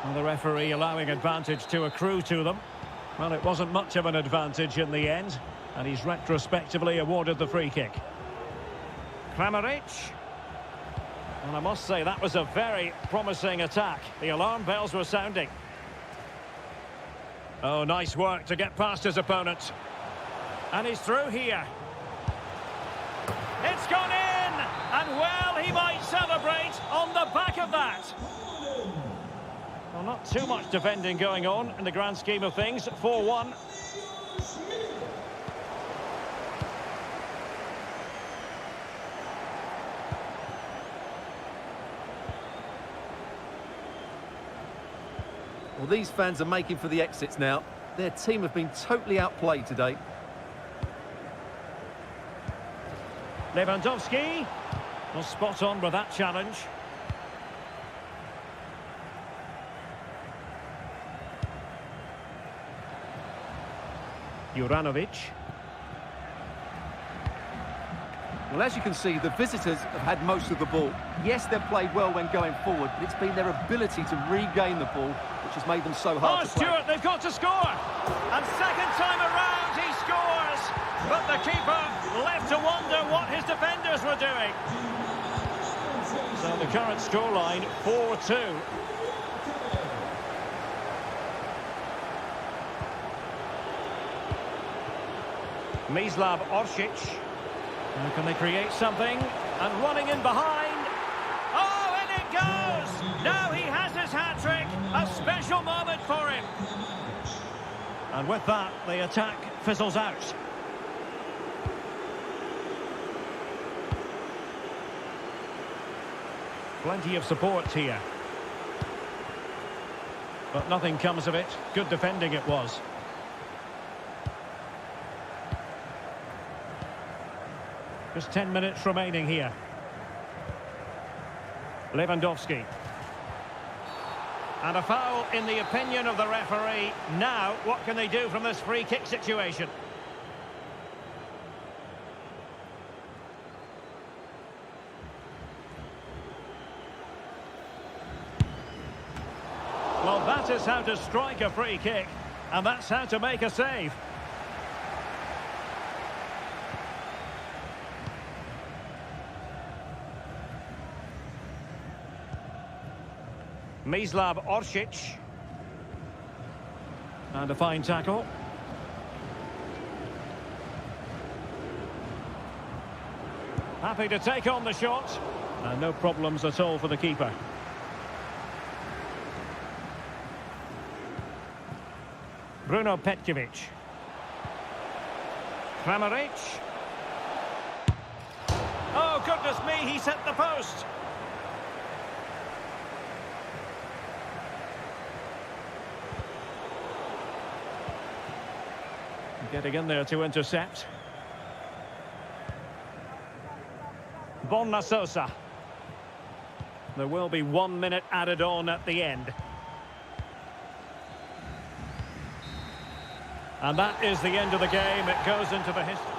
Well, the referee allowing advantage to accrue to them. Well, it wasn't much of an advantage in the end, and he's retrospectively awarded the free kick. Kramaric. And I must say, that was a very promising attack. The alarm bells were sounding. Oh, nice work to get past his opponent. And he's through here. It's gone in! And well, he might celebrate on the back of that. Well, not too much defending going on in the grand scheme of things. 4-1. Well, these fans are making for the exits now. Their team have been totally outplayed today. Lewandowski. Well, spot on with that challenge. Juranovic. Well, as you can see, the visitors have had most of the ball. Yes, they've played well when going forward, but it's been their ability to regain the ball which has made them so hard to play. Stuart, they've got to score! And second time around, he scores! But the keeper left to wonder what his defenders were doing. So the current scoreline, 4-2. Mislav Orsic. Now can they create something? And running in behind. Oh, and it goes! Now he has his hat-trick. A special moment for him. And with that, the attack fizzles out. Plenty of support here. But nothing comes of it. Good defending it was. Just 10 minutes remaining here. Lewandowski. And a foul in the opinion of the referee. Now, what can they do from this free kick situation? Well, that is how to strike a free kick. And that's how to make a save. Mislav Orsic. And a fine tackle. Happy to take on the shot. And no problems at all for the keeper. Bruno Petkovic. Kramaric. Oh, goodness me, he's hit the post. Getting in there to intercept. Bonna Sosa. There will be 1 minute added on at the end. And that is the end of the game. It goes into the history.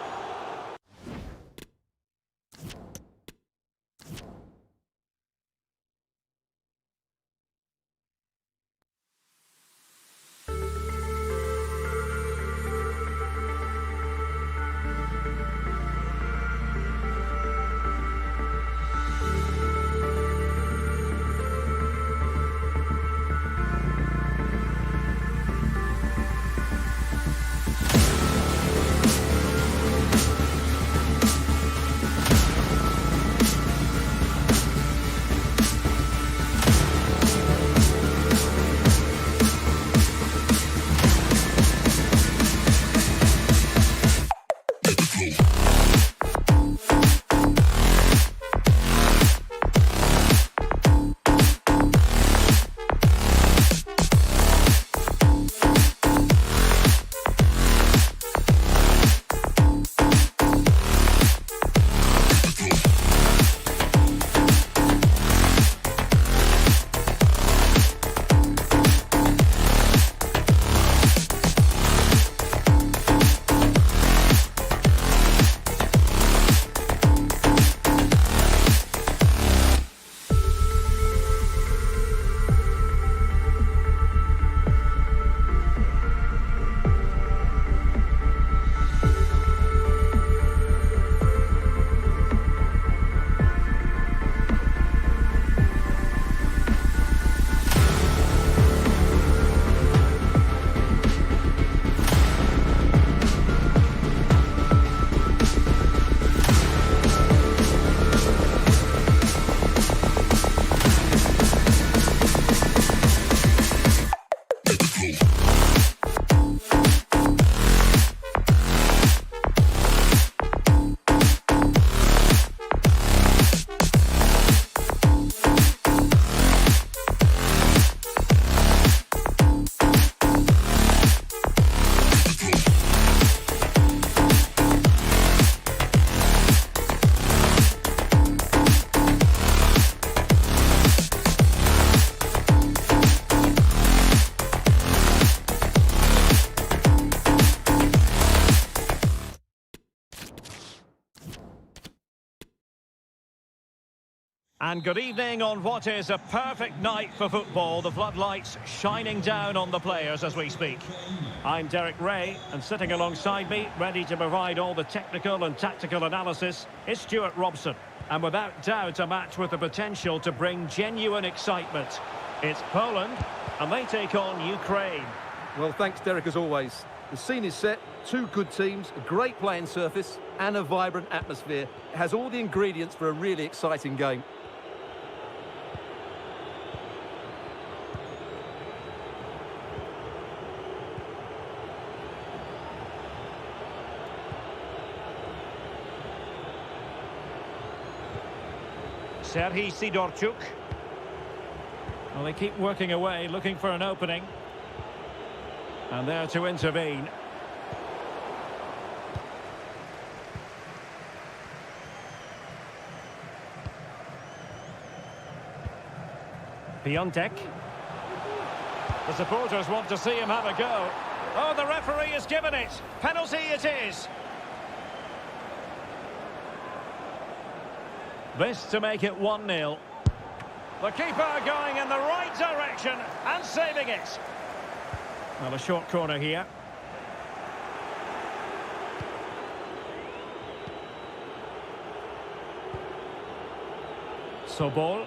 And good evening on what is a perfect night for football. The floodlights shining down on the players as we speak. I'm Derek Ray, and sitting alongside me, ready to provide all the technical and tactical analysis, is Stuart Robson. And without doubt, a match with the potential to bring genuine excitement. It's Poland, and they take on Ukraine. Well, thanks, Derek, as always. The scene is set, two good teams, a great playing surface, and a vibrant atmosphere. It has all the ingredients for a really exciting game. Serhii Sidorchuk. Well, they keep working away, looking for an opening. And there to intervene. Piontek. The supporters want to see him have a go. Oh, the referee has given it. Penalty it is. This to make it 1-0. The keeper going in the right direction and saving it. Well, a short corner here. Sobol.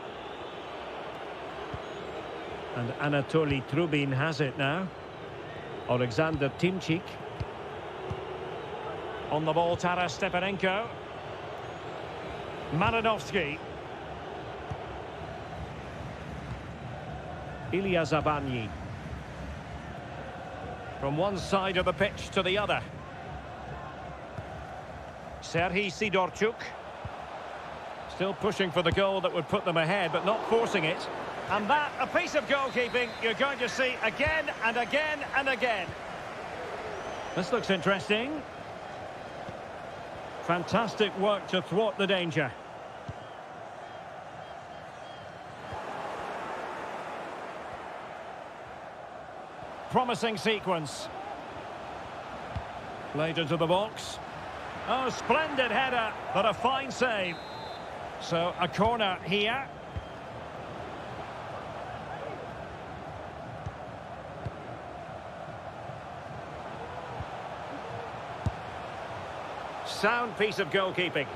And Anatoly Trubin has it now. Alexander Timchik. On the ball, Taras Stepanenko. Malinovsky. Ilya Zabanyi. From one side of the pitch to the other. Serhii Sidorchuk. Still pushing for the goal that would put them ahead, but not forcing it. And that, a piece of goalkeeping you're going to see again and again and again. This looks interesting. Fantastic work to thwart the danger. Promising sequence. Played into the box. Oh, splendid header, but a fine save. So, a corner here. Sound piece of goalkeeping.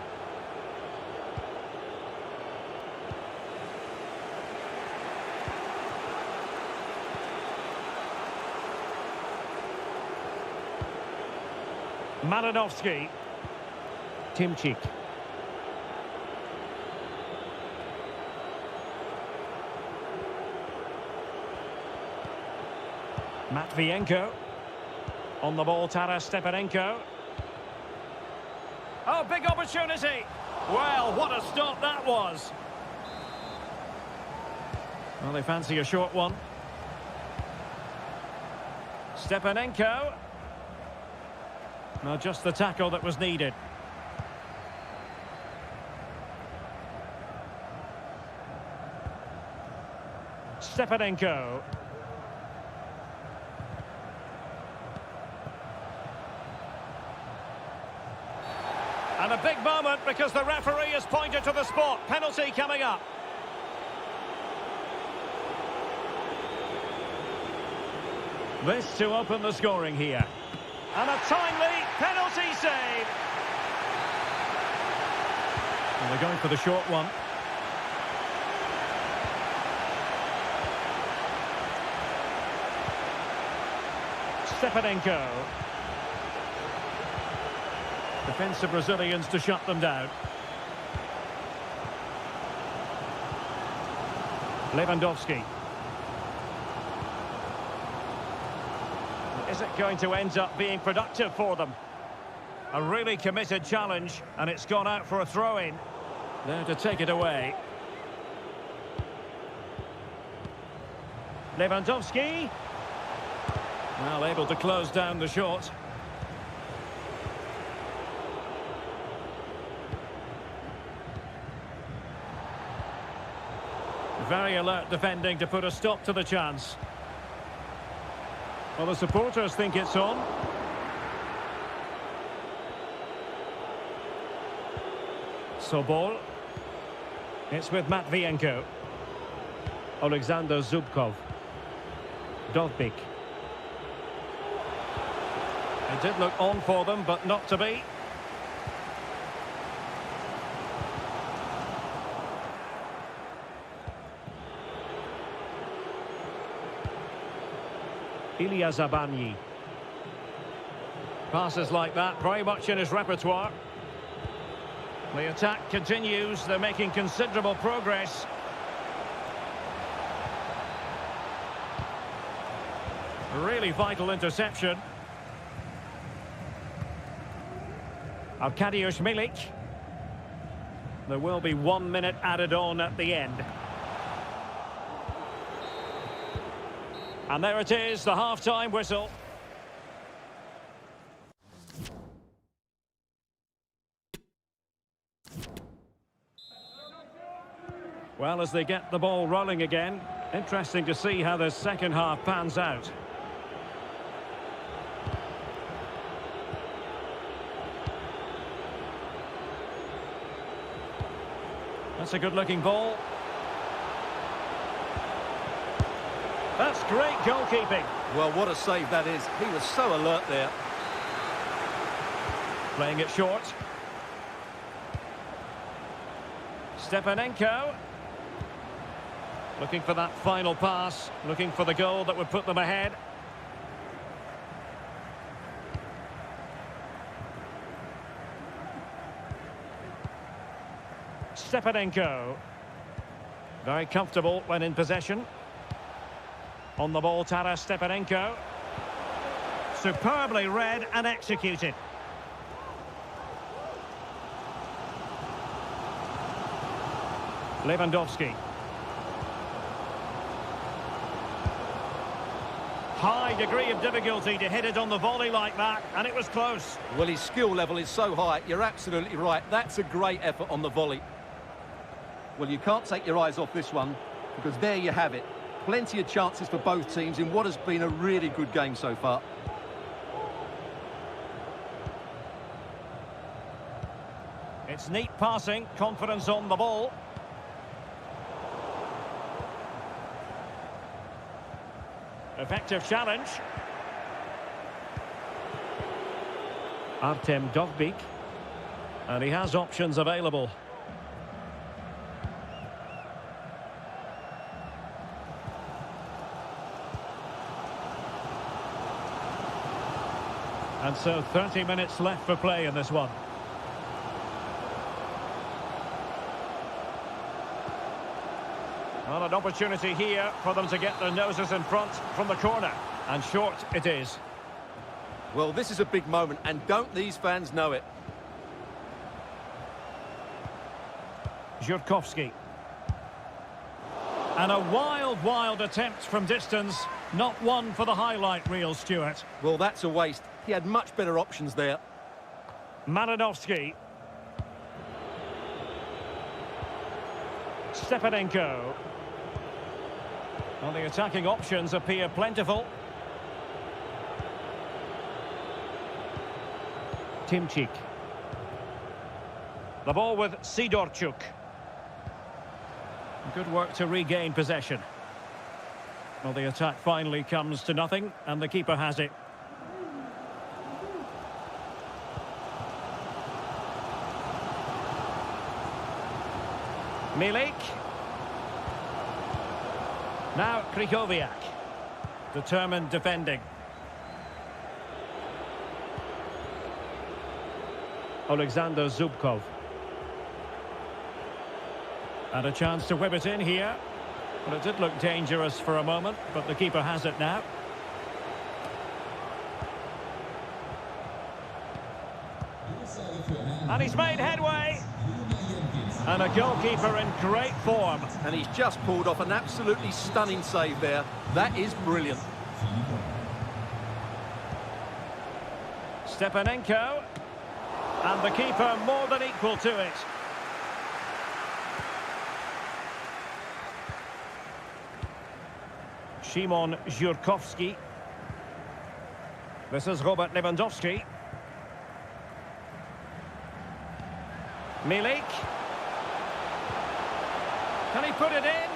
Malinovsky. Timchik. Matvienko. On the ball, Taras Stepanenko. Oh, big opportunity. Well, what a stop that was. Well, they fancy a short one. Stepanenko. Well, just the tackle that was needed. Stepanenko. And a big moment because the referee has pointed to the spot. Penalty coming up. This to open the scoring here. And a timely penalty save. And they're going for the short one. Stepanenko. Defensive Brazilians to shut them down. Lewandowski. Is it going to end up being productive for them? A really committed challenge, and it's gone out for a throw-in. There to take it away. Lewandowski. Well, able to close down the shot. Very alert defending to put a stop to the chance. Well, the supporters think it's on. Sobol. It's with Matvienko. Alexander Zubkov. Dovbik. It did look on for them, but not to be. Ilya Zabanyi. Passes like that, very much in his repertoire. The attack continues, they're making considerable progress. A really vital interception. Arkadiusz Milik. There will be 1 minute added on at the end. And there it is, the half-time whistle. Well, as they get the ball rolling again, interesting to see how the second half pans out. That's a good-looking ball. That's great goalkeeping. Well, what a save that is. He was so alert there. Playing it short. Stepanenko. Looking for that final pass. Looking for the goal that would put them ahead. Stepanenko. Very comfortable when in possession. On the ball, Taras Stepanenko. Superbly read and executed. Lewandowski. High degree of difficulty to hit it on the volley like that, and it was close. Well, his skill level is so high, you're absolutely right. That's a great effort on the volley. Well, you can't take your eyes off this one, because there you have it. Plenty of chances for both teams in what has been a really good game so far. It's neat passing, confidence on the ball. Effective challenge. Artem Dovbik. And he has options available. And so 30 minutes left for play in this one. Well, an opportunity here for them to get their noses in front from the corner. And short it is. Well, this is a big moment, and don't these fans know it? Żurkowski. And a wild attempt from distance. Not one for the highlight reel, Stuart. Well, that's a waste. He had much better options there. Malinovsky. Stepanenko. Well, the attacking options appear plentiful. Timchik. The ball with Sidorchuk. Good work to regain possession. Well, the attack finally comes to nothing, and the keeper has it. Milik. Now Krychowiak. Determined defending. Alexander Zubkov. And a chance to whip it in here. Well, it did look dangerous for a moment, but the keeper has it now. And he's made headway. And a goalkeeper in great form. And he's just pulled off an absolutely stunning save there. That is brilliant. Stepanenko. And the keeper more than equal to it. Szymon Żurkowski. This is Robert Lewandowski. Milik. Can he put it in?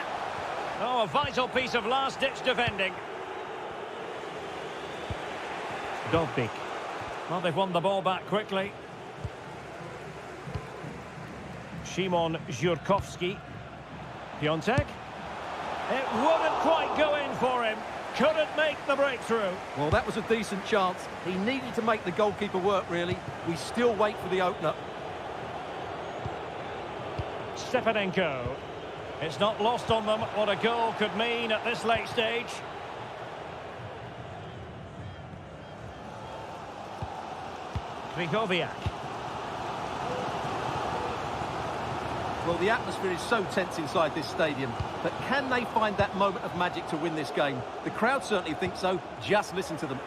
Oh, a vital piece of last-ditch defending. Dovbik. Well, they've won the ball back quickly. Szymon Żurkowski. Piontek. It wouldn't quite go in for him. Couldn't make the breakthrough. Well, that was a decent chance. He needed to make the goalkeeper work, really. We still wait for the opener. Stepanenko. It's not lost on them what a goal could mean at this late stage. Krychowiak. Well, the atmosphere is so tense inside this stadium, but can they find that moment of magic to win this game? The crowd certainly think so. Just listen to them.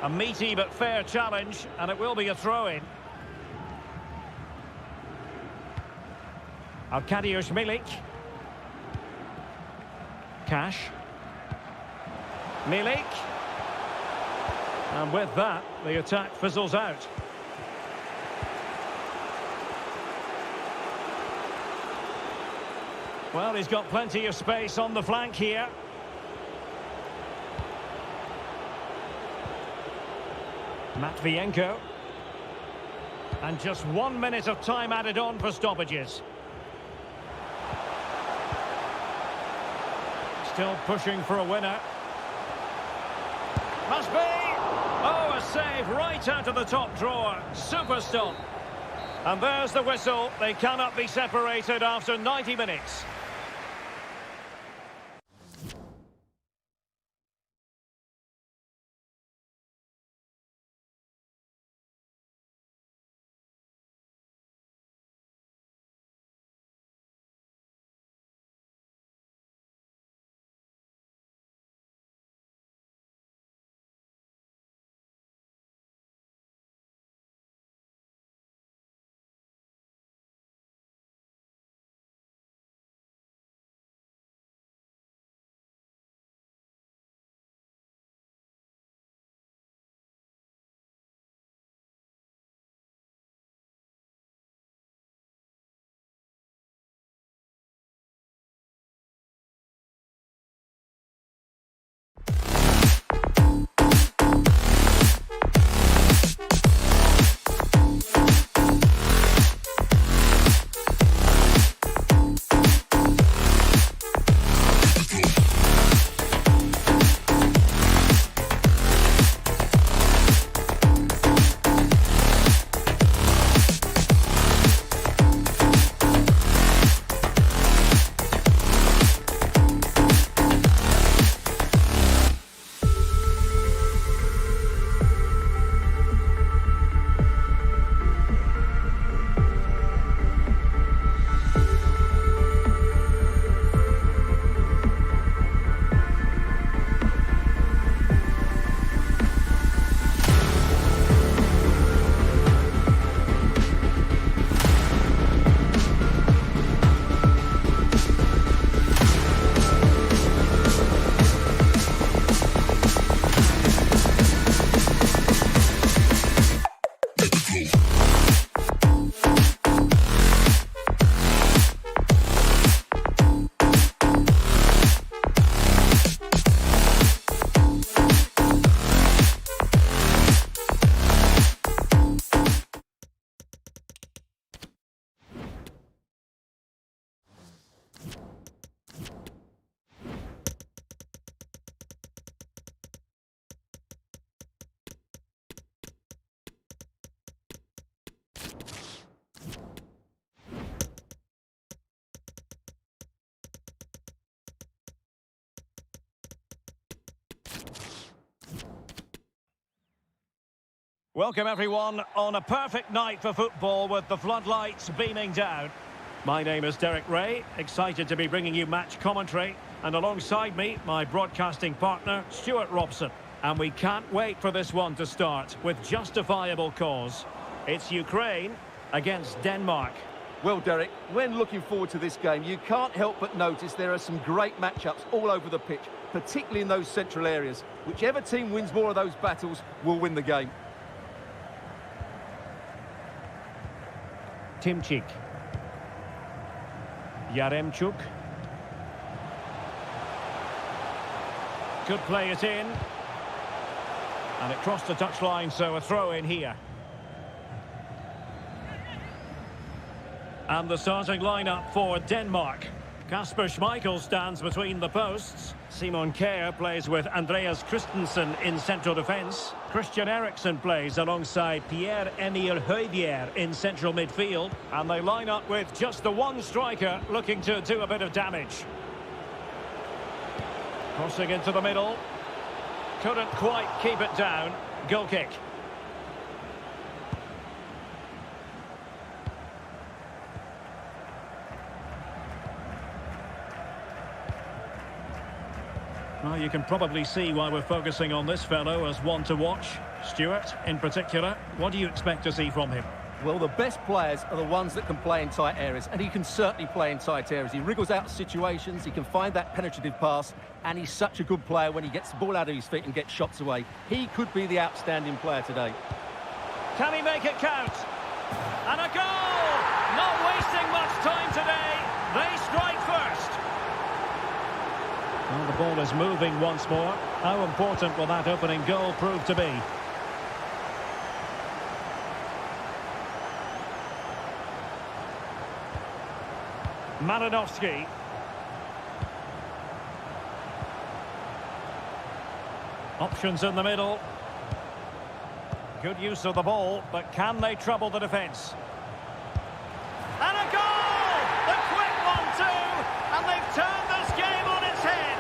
A meaty but fair challenge, and it will be a throw-in. Arkadiusz Milik. Cash. Milik. And with that, the attack fizzles out. Well, he's got plenty of space on the flank here. Matvienko. And just 1 minute of time added on for stoppages. Still pushing for a winner. Must be! Oh, a save right out of the top drawer. Super stop. And there's the whistle. They cannot be separated after 90 minutes. Welcome everyone on a perfect night for football with the floodlights beaming down. My name is Derek Ray, excited to be bringing you match commentary, and alongside me, my broadcasting partner, Stuart Robson. And we can't wait for this one to start with justifiable cause. It's Ukraine against Denmark. Well, Derek, when looking forward to this game, you can't help but notice there are some great matchups all over the pitch, particularly in those central areas. Whichever team wins more of those battles will win the game. Timchik. Yaremchuk. Could play it in. And it crossed the touchline, so a throw in here. And the starting lineup for Denmark. Kasper Schmeichel stands between the posts. Simon Kjær plays with Andreas Christensen in central defence. Christian Eriksen plays alongside Pierre-Emile Højbjerg in central midfield. And they line up with just the one striker looking to do a bit of damage. Crossing into the middle. Couldn't quite keep it down. Goal kick. Well, you can probably see why we're focusing on this fellow as one to watch. Stuart, in particular, what do you expect to see from him? Well, the best players are the ones that can play in tight areas, and he can certainly play in tight areas. He wriggles out of situations, he can find that penetrative pass, and he's such a good player when he gets the ball out of his feet and gets shots away. He could be the outstanding player today. Can he make it count? And a goal! Not wasting much time today. They strike first. Well, the ball is moving once more. How important will that opening goal prove to be? Malinovsky. Options in the middle. Good use of the ball, but can they trouble the defence? And a goal! The quick 1-2, and they've turned this game on its head.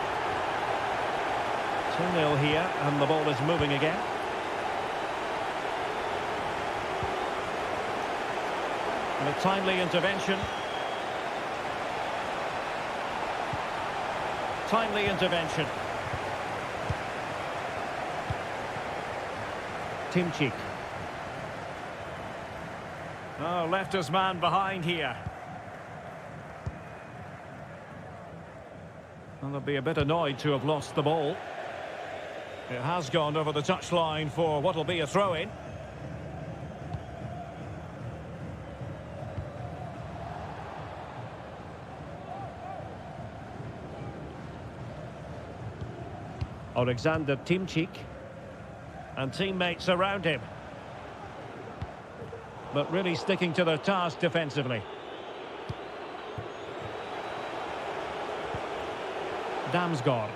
2-0 here, and the ball is moving again. And a timely intervention. Timely intervention. Timchik. Oh, left his man behind here. Well, they'll be a bit annoyed to have lost the ball. It has gone over the touchline for what will be a throw-in. Alexander Timchik. And teammates around him. But really sticking to their task defensively. Damsgaard.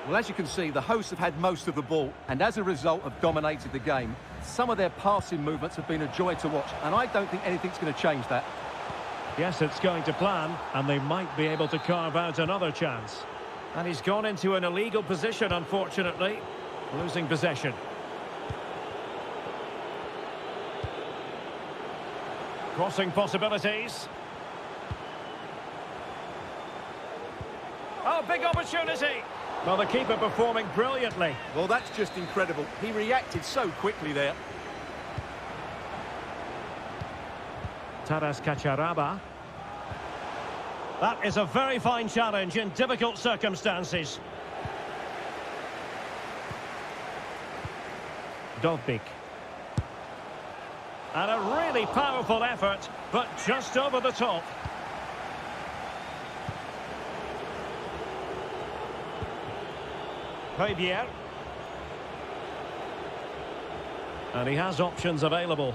Well, as you can see, the hosts have had most of the ball, and as a result have dominated the game. Some of their passing movements have been a joy to watch, and I don't think anything's going to change that. Yes, it's going to plan, and they might be able to carve out another chance. And he's gone into an illegal position, unfortunately. Losing possession. Crossing possibilities. Oh, big opportunity. Well, the keeper performing brilliantly. Well, that's just incredible. He reacted so quickly there. Taras Kacharaba. That is a very fine challenge in difficult circumstances. Dovbik. And a really powerful effort, but just over the top. Højbjerg. And he has options available.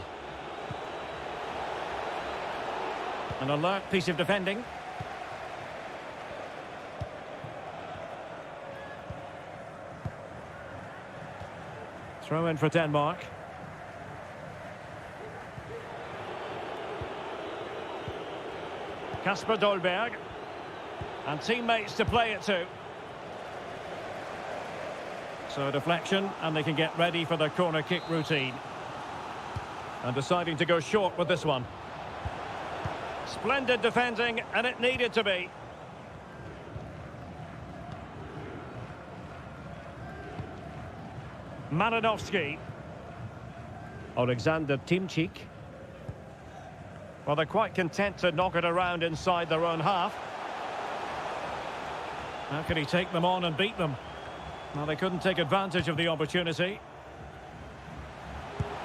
An alert piece of defending. Throw in for Denmark. Kasper Dolberg. And teammates to play it to. So deflection, and they can get ready for their corner kick routine. And deciding to go short with this one. Splendid defending, and it needed to be. Malinovsky. Alexander Timchik. Well, they're quite content to knock it around inside their own half. How can he take them on and beat them? Well, they couldn't take advantage of the opportunity.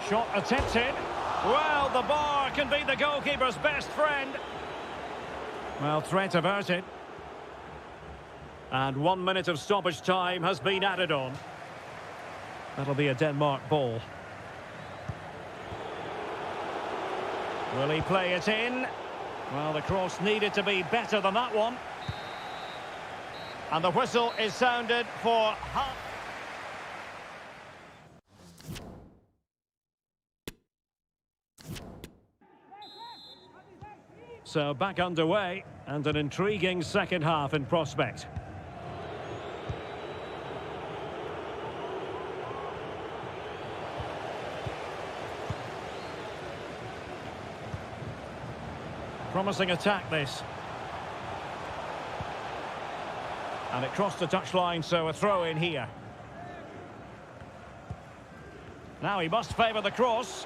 Shot attempted. Well, the bar can be the goalkeeper's best friend. Well, threat averted. And 1 minute of stoppage time has been added on. That'll be a Denmark ball. Will he play it in? Well, the cross needed to be better than that one. And the whistle is sounded for half. So back underway, and an intriguing second half in prospect. Promising attack, this. And it crossed the touchline, so a throw in here. Now he must favour the cross.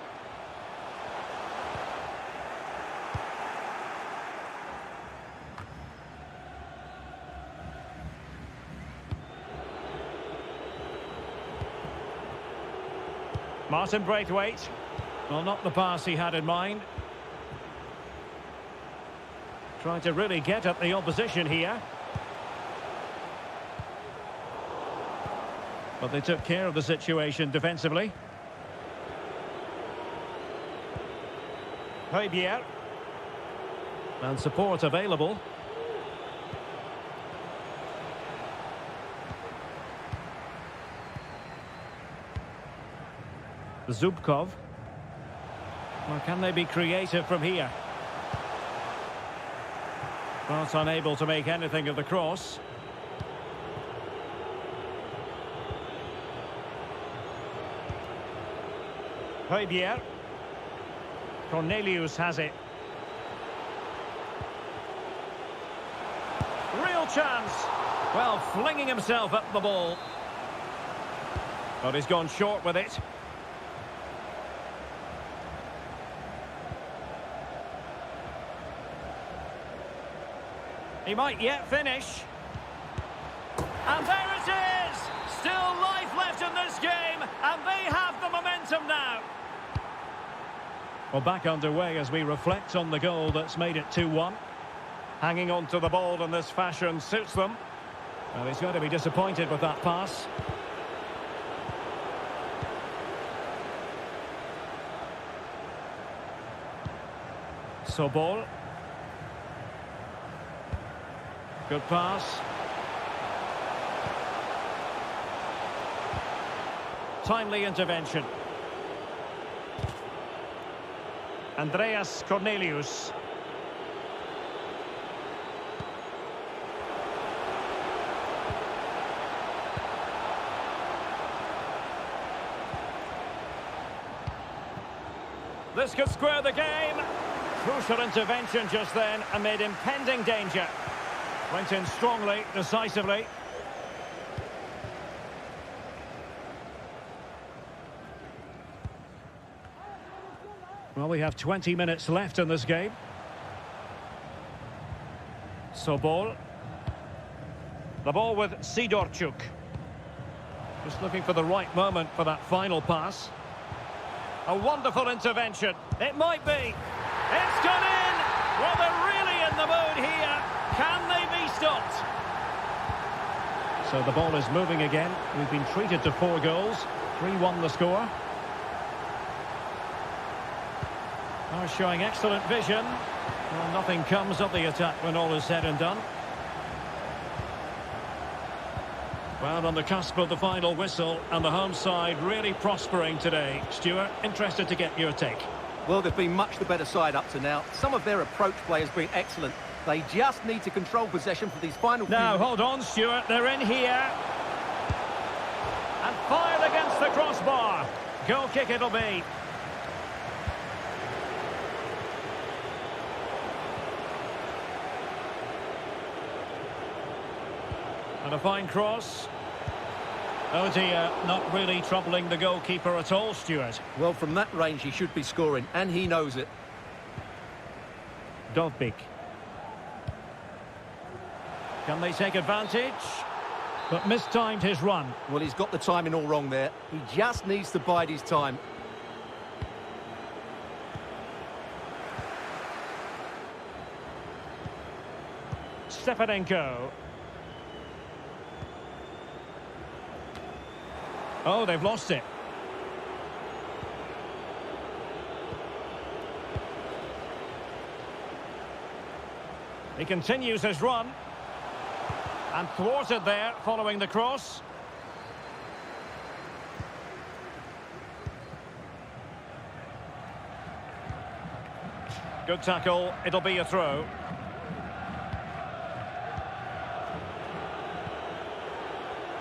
Martin Braithwaite. Well, not the pass he had in mind. Trying to really get at the opposition here. But they took care of the situation defensively. Højbjerg. And support available. Zubkov. Well, can they be creative from here? But unable to make anything of the cross. Højbjerg. Cornelius has it. Real chance. Well, flinging himself at the ball. But he's gone short with it. He might yet finish. And there it is! Still life left in this game, and they have the momentum now. Well, back underway as we reflect on the goal that's made it 2-1. Hanging on to the ball in this fashion suits them. Well, he's going to be disappointed with that pass. Sobol. Good pass. Timely intervention. Andreas Cornelius. This could square the game. Crucial intervention just then amid impending danger. Went in strongly, decisively. Well, we have 20 minutes left in this game. Sobol. The ball with Sidorchuk. Just looking for the right moment for that final pass. A wonderful intervention. It might be. It's gone in! Well, they're really in the mood here. Can they be stopped? So the ball is moving again. We've been treated to 4 goals. 3-1 the score. Are showing excellent vision. Well, nothing comes of the attack when all is said and done. Well, on the cusp of the final whistle, and the home side really prospering today. Stuart, interested to get your take. Well, they've been much the better side up to now. Some of their approach play has been excellent. They just need to control possession for these final few Now, minutes. hold on, Stuart. They're in here. And fired against the crossbar. Goal kick it'll be. And a fine cross. Oh dear, not really troubling the goalkeeper at all, Stuart. Well, from that range, he should be scoring, and he knows it. Dovbik. Can they take advantage? But mistimed his run. Well, he's got the timing all wrong there. He just needs to bide his time. Stepanenko. Oh, they've lost it. He continues his run. And thwarted there following the cross. Good tackle. It'll be a throw.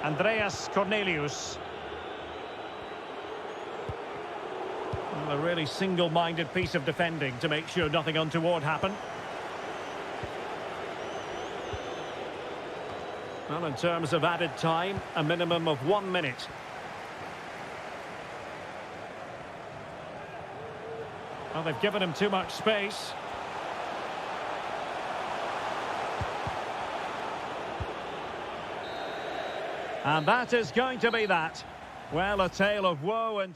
Andreas Cornelius. Well, a really single-minded piece of defending to make sure nothing untoward happened. Well, in terms of added time, a minimum of 1 minute. Well, they've given him too much space. And that is going to be that. Well, a tale of woe and...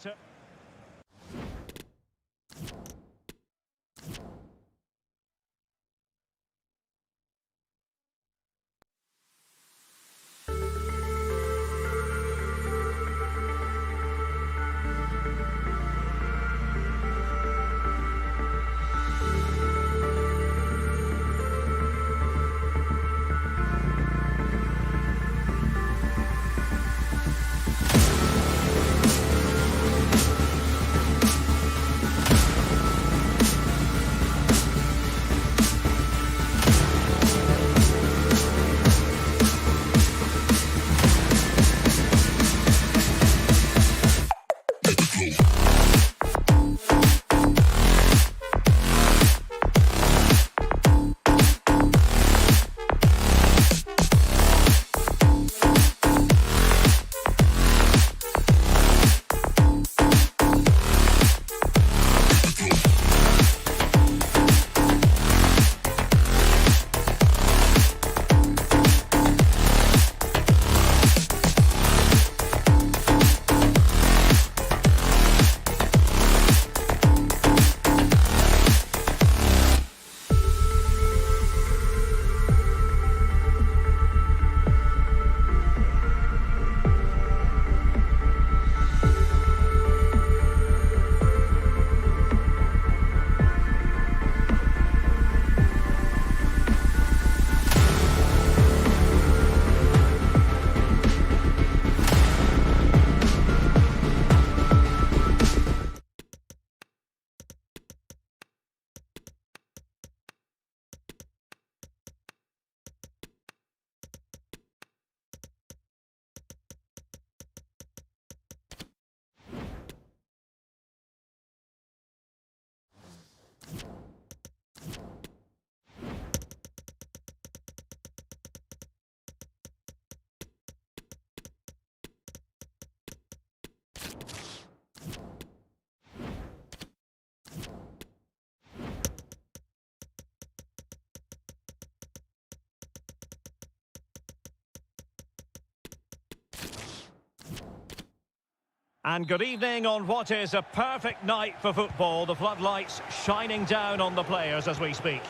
And good evening on what is a perfect night for football. The floodlights shining down on the players as we speak.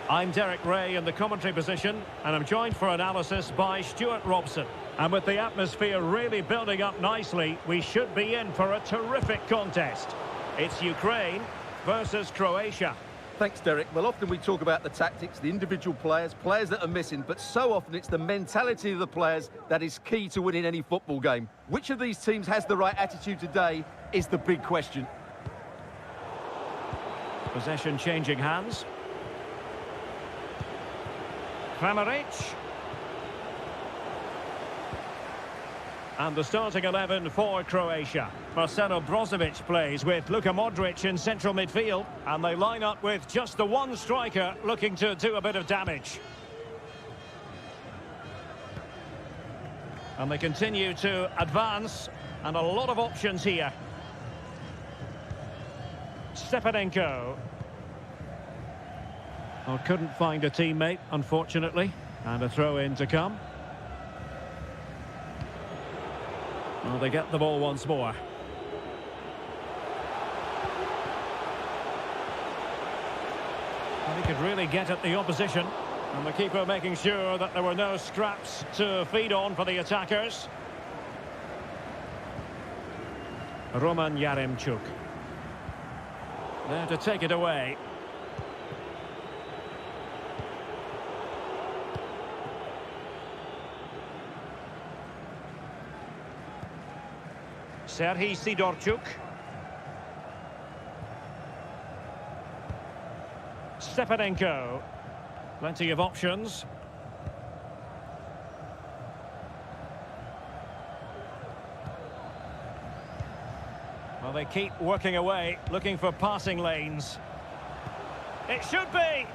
I'm Derek Ray in the commentary position, and I'm joined for analysis by Stuart Robson. And with the atmosphere really building up nicely, we should be in for a terrific contest. It's Ukraine versus Croatia. Thanks, Derek. Well, often we talk about the tactics, the individual players that are missing, but so often it's the mentality of the players that is key to winning any football game. Which of these teams has the right attitude today is the big question. Possession changing hands. Kramaric. And the starting 11 for Croatia. Marcelo Brozovic plays with Luka Modric in central midfield. And they line up with just the one striker looking to do a bit of damage. And they continue to advance. And a lot of options here. Stepanenko. Oh, couldn't find a teammate, unfortunately. And a throw-in to come. Well, they get the ball once more. Well, he could really get at the opposition. And the keeper making sure that there were no scraps to feed on for the attackers. Roman Yaremchuk. There to take it away. Serhii Sidorchuk. Stepanenko. Plenty of options. Well, they keep working away, looking for passing lanes. It should be.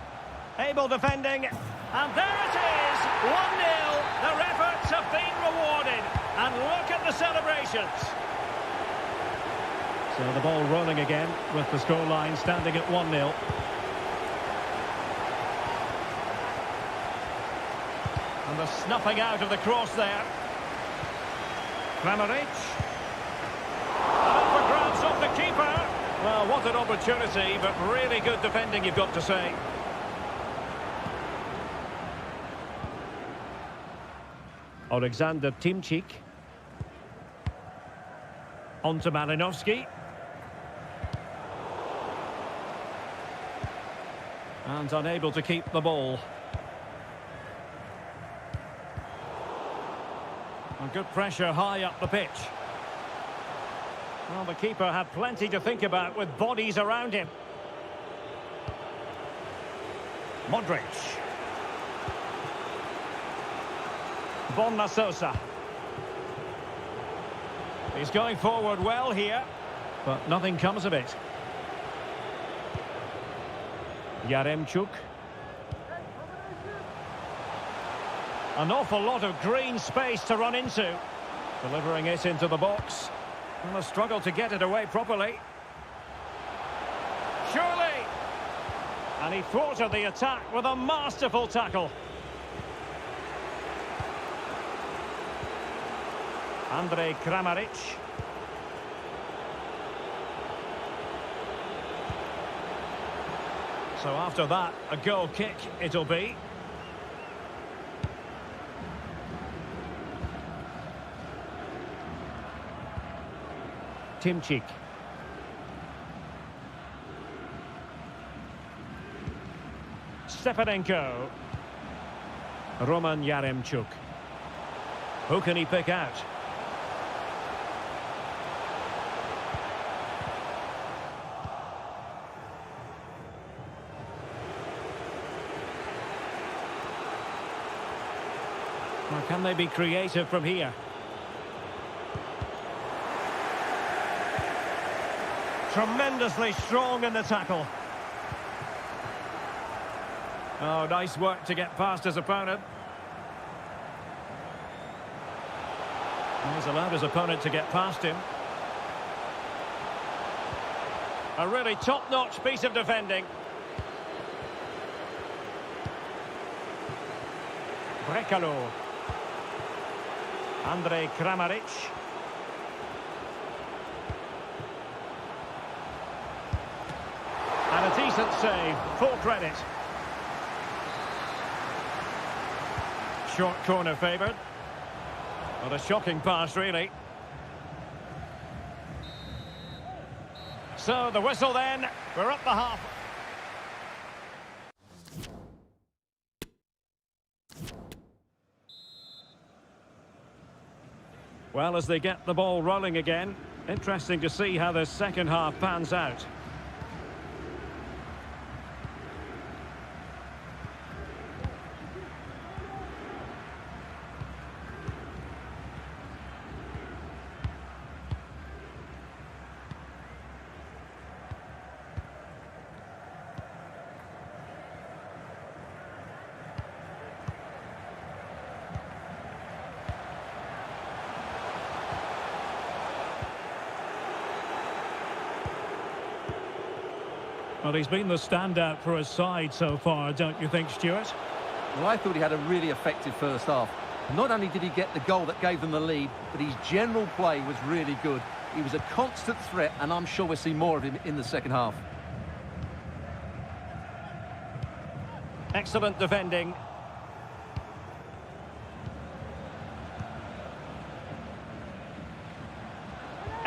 Able defending. And there it is. 1-0. Their efforts have been rewarded. And look at the celebrations. So the ball rolling again with the scoreline standing at 1-0. And the snuffing out of the cross there. Kramaric. And up for grabs off the keeper. Well, what an opportunity, but really good defending, you've got to say. Alexander Timchik. On to Malinovsky. And unable to keep the ball. And good pressure high up the pitch. Well, the keeper had plenty to think about with bodies around him. Modric. Bonna Sosa. He's going forward well here, but nothing comes of it. Yaremchuk. An awful lot of green space to run into. Delivering it into the box. And a struggle to get it away properly. Surely! And he thwarted the attack with a masterful tackle. Andrej Kramaric. So after that, a goal kick it'll be. Timchik. Stepanenko. Roman Yaremchuk. Who can he pick out? Or can they be creative from here? Tremendously strong in the tackle. Oh, nice work to get past his opponent. He's allowed his opponent to get past him. A really top-notch piece of defending. Brekalo. Andrej Kramaric. And a decent save, full credit. Short corner favoured. What a shocking pass, really. So the whistle then, we're up the half. Well, as they get the ball rolling again, interesting to see how the second half pans out. Well, he's been the standout for his side so far, don't you think, Stuart? Well, I thought he had a really effective first half. Not only did he get the goal that gave them the lead, but his general play was really good. He was a constant threat, and I'm sure we'll see more of him in the second half. Excellent defending,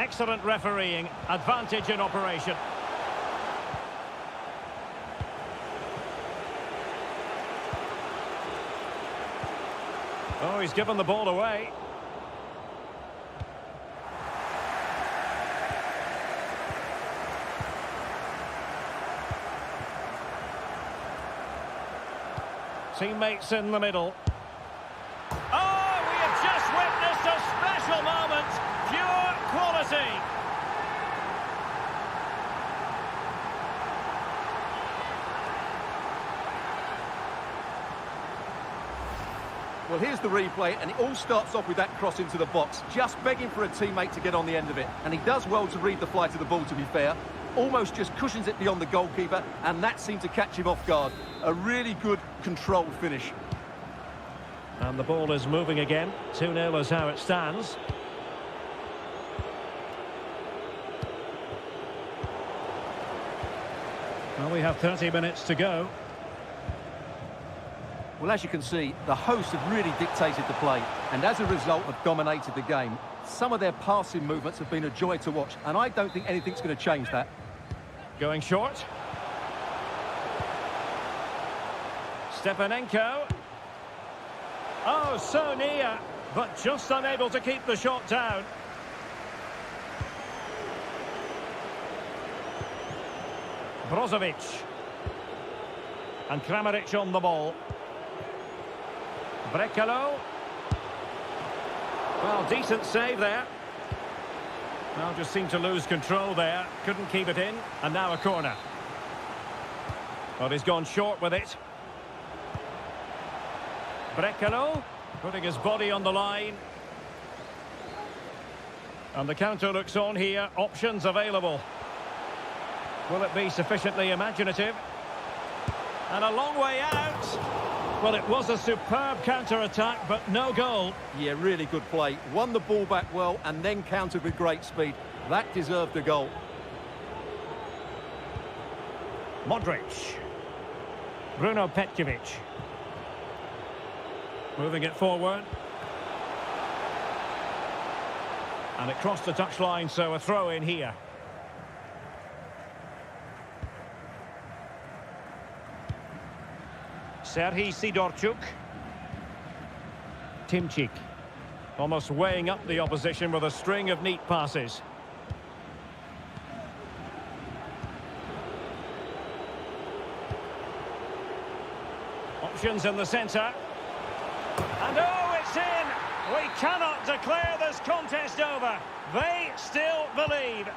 Excellent refereeing. Advantage in operation. Oh, he's given the ball away. Teammates in the middle. Oh, we have just witnessed a special moment. Pure quality. Well, here's the replay, and it all starts off with that cross into the box, just begging for a teammate to get on the end of it. And he does well to read the flight of the ball, to be fair. Almost just cushions it beyond the goalkeeper, and that seemed to catch him off guard. A really good, controlled finish. And the ball is moving again. 2-0 is how it stands. Well, we have 30 minutes to go. Well, as you can see, the hosts have really dictated the play, and as a result have dominated the game. Some of their passing movements have been a joy to watch, and I don't think anything's going to change that. Going short. Stepanenko. Oh, so near, but just unable to keep the shot down. Brozovic. And Kramaric on the ball. Brekalo. Well, decent save there. Well, just seemed to lose control there. Couldn't keep it in. And now a corner. Well, he's gone short with it. Brekalo, putting his body on the line. And the counter looks on here. Options available. Will it be sufficiently imaginative? And a long way out. Well, it was a superb counter-attack, but no goal. Yeah, really good play. Won the ball back well and then countered with great speed. That deserved a goal. Modric. Bruno Petkovic. Moving it forward. And it crossed the touchline, so a throw in here. Serhii Sidorchuk. Timchik. Almost weighing up the opposition with a string of neat passes. Options in the centre. And oh, it's in! We cannot declare this contest over. They still believe.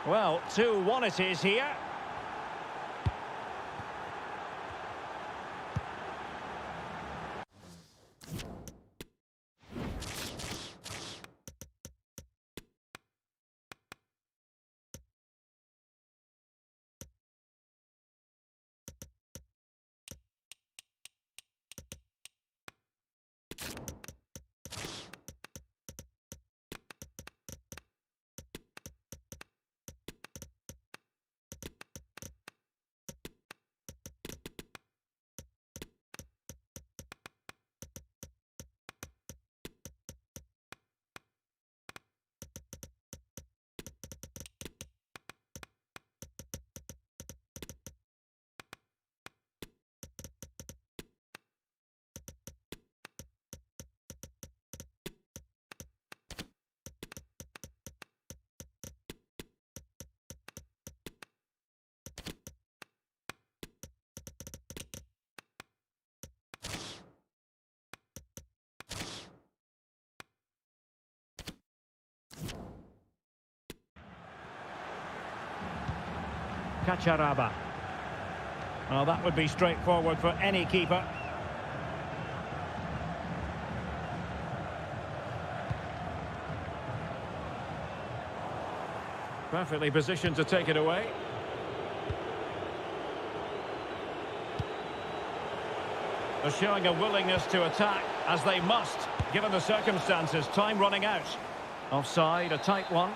Well, 2-1 it is here. Kacharaba. Well, that would be straightforward for any keeper. Perfectly positioned to take it away. They're showing a willingness to attack, as they must, given the circumstances. Time running out. Offside, a tight one.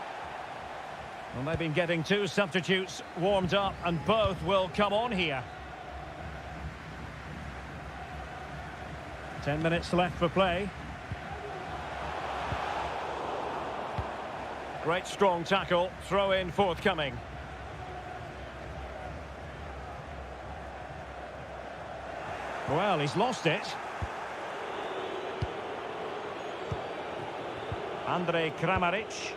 Well, they've been getting two substitutes warmed up, and both will come on here. 10 minutes left for play. Great strong tackle, throw in forthcoming. Well, he's lost it. Andrej Kramaric.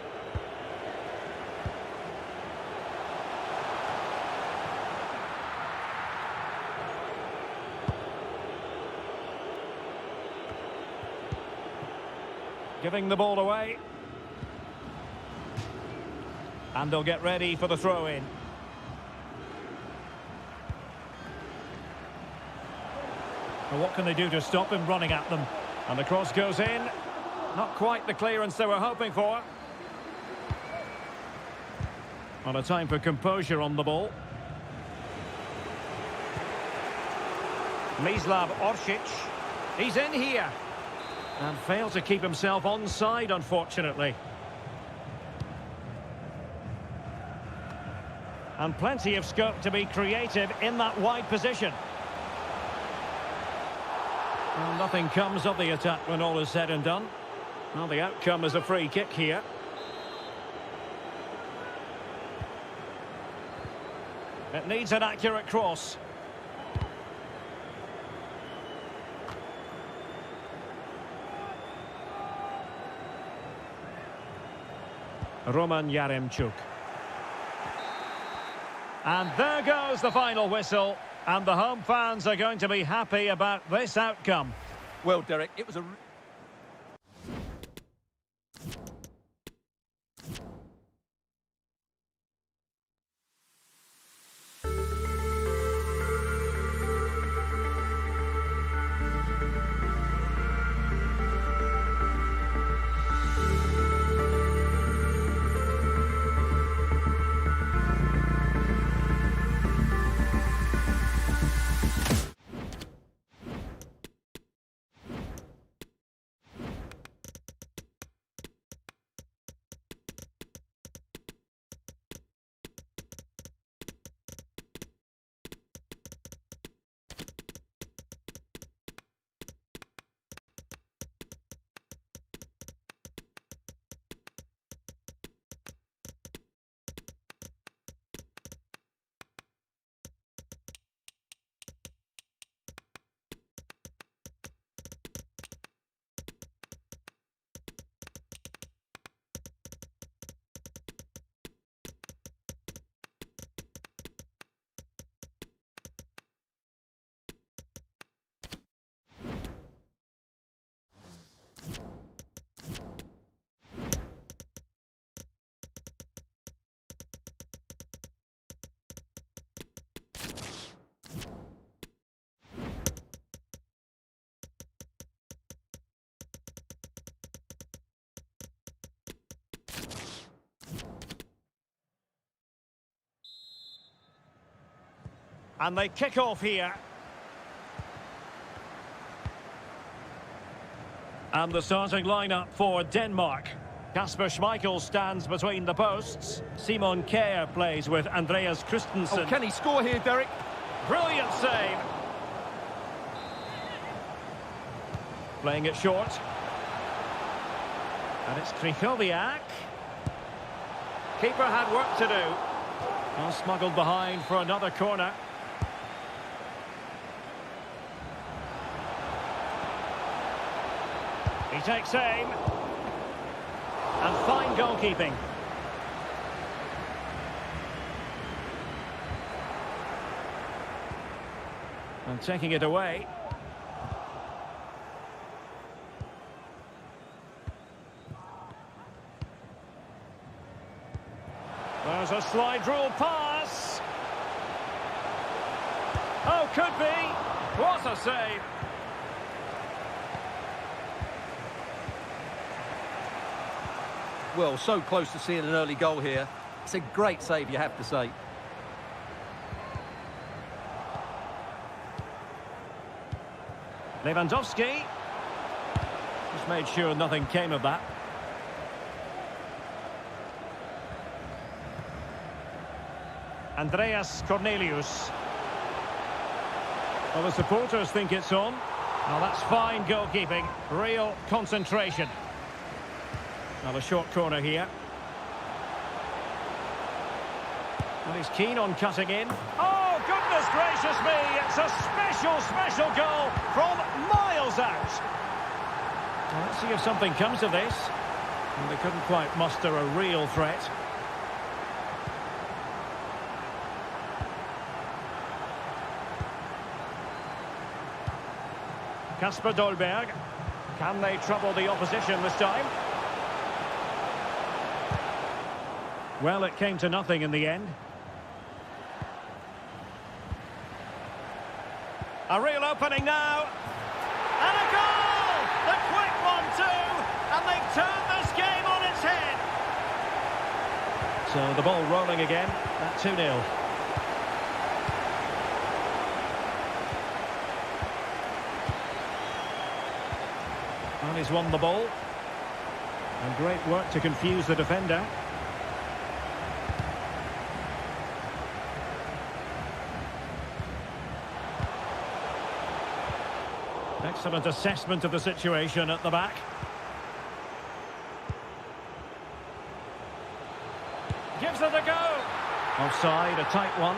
Giving the ball away. And they'll get ready for the throw-in. Well, what can they do to stop him running at them? And the cross goes in. Not quite the clearance they were hoping for. On a time for composure on the ball. Mislav Orsic. He's in here. And failed to keep himself onside, unfortunately. And plenty of scope to be creative in that wide position. Well, nothing comes of the attack when all is said and done. Well, the outcome is a free kick here. It needs an accurate cross. Roman Yaremchuk. And there goes the final whistle. And the home fans are going to be happy about this outcome. Well, Derek, it was a... And they kick off here. And the starting lineup for Denmark. Kasper Schmeichel stands between the posts. Simon Kjær plays with Andreas Christensen. Oh, can he score here, Derek? Brilliant save. Playing it short. And it's Krychowiak. Keeper had work to do. Well, smuggled behind for another corner. He takes aim. And fine goalkeeping. And taking it away. There's a slide rule pass. Oh, could be. What a save. Well, so close to seeing an early goal here. It's a great save, you have to say. Lewandowski. Just made sure nothing came of that. Andreas Cornelius. Well, the supporters think it's on. Well, that's fine goalkeeping. Real concentration. Now a short corner here. And he's keen on cutting in. Oh, goodness gracious me! It's a special goal from miles out. Well, let's see if something comes of this. And they couldn't quite muster a real threat. Kasper Dolberg. Can they trouble the opposition this time? Well, it came to nothing in the end. A real opening now. And a goal! The quick one too! And they've turned this game on its head. So the ball rolling again at 2-0. And he's won the ball. And great work to confuse the defender. Excellent assessment of the situation at the back. Gives it a go. Offside, a tight one.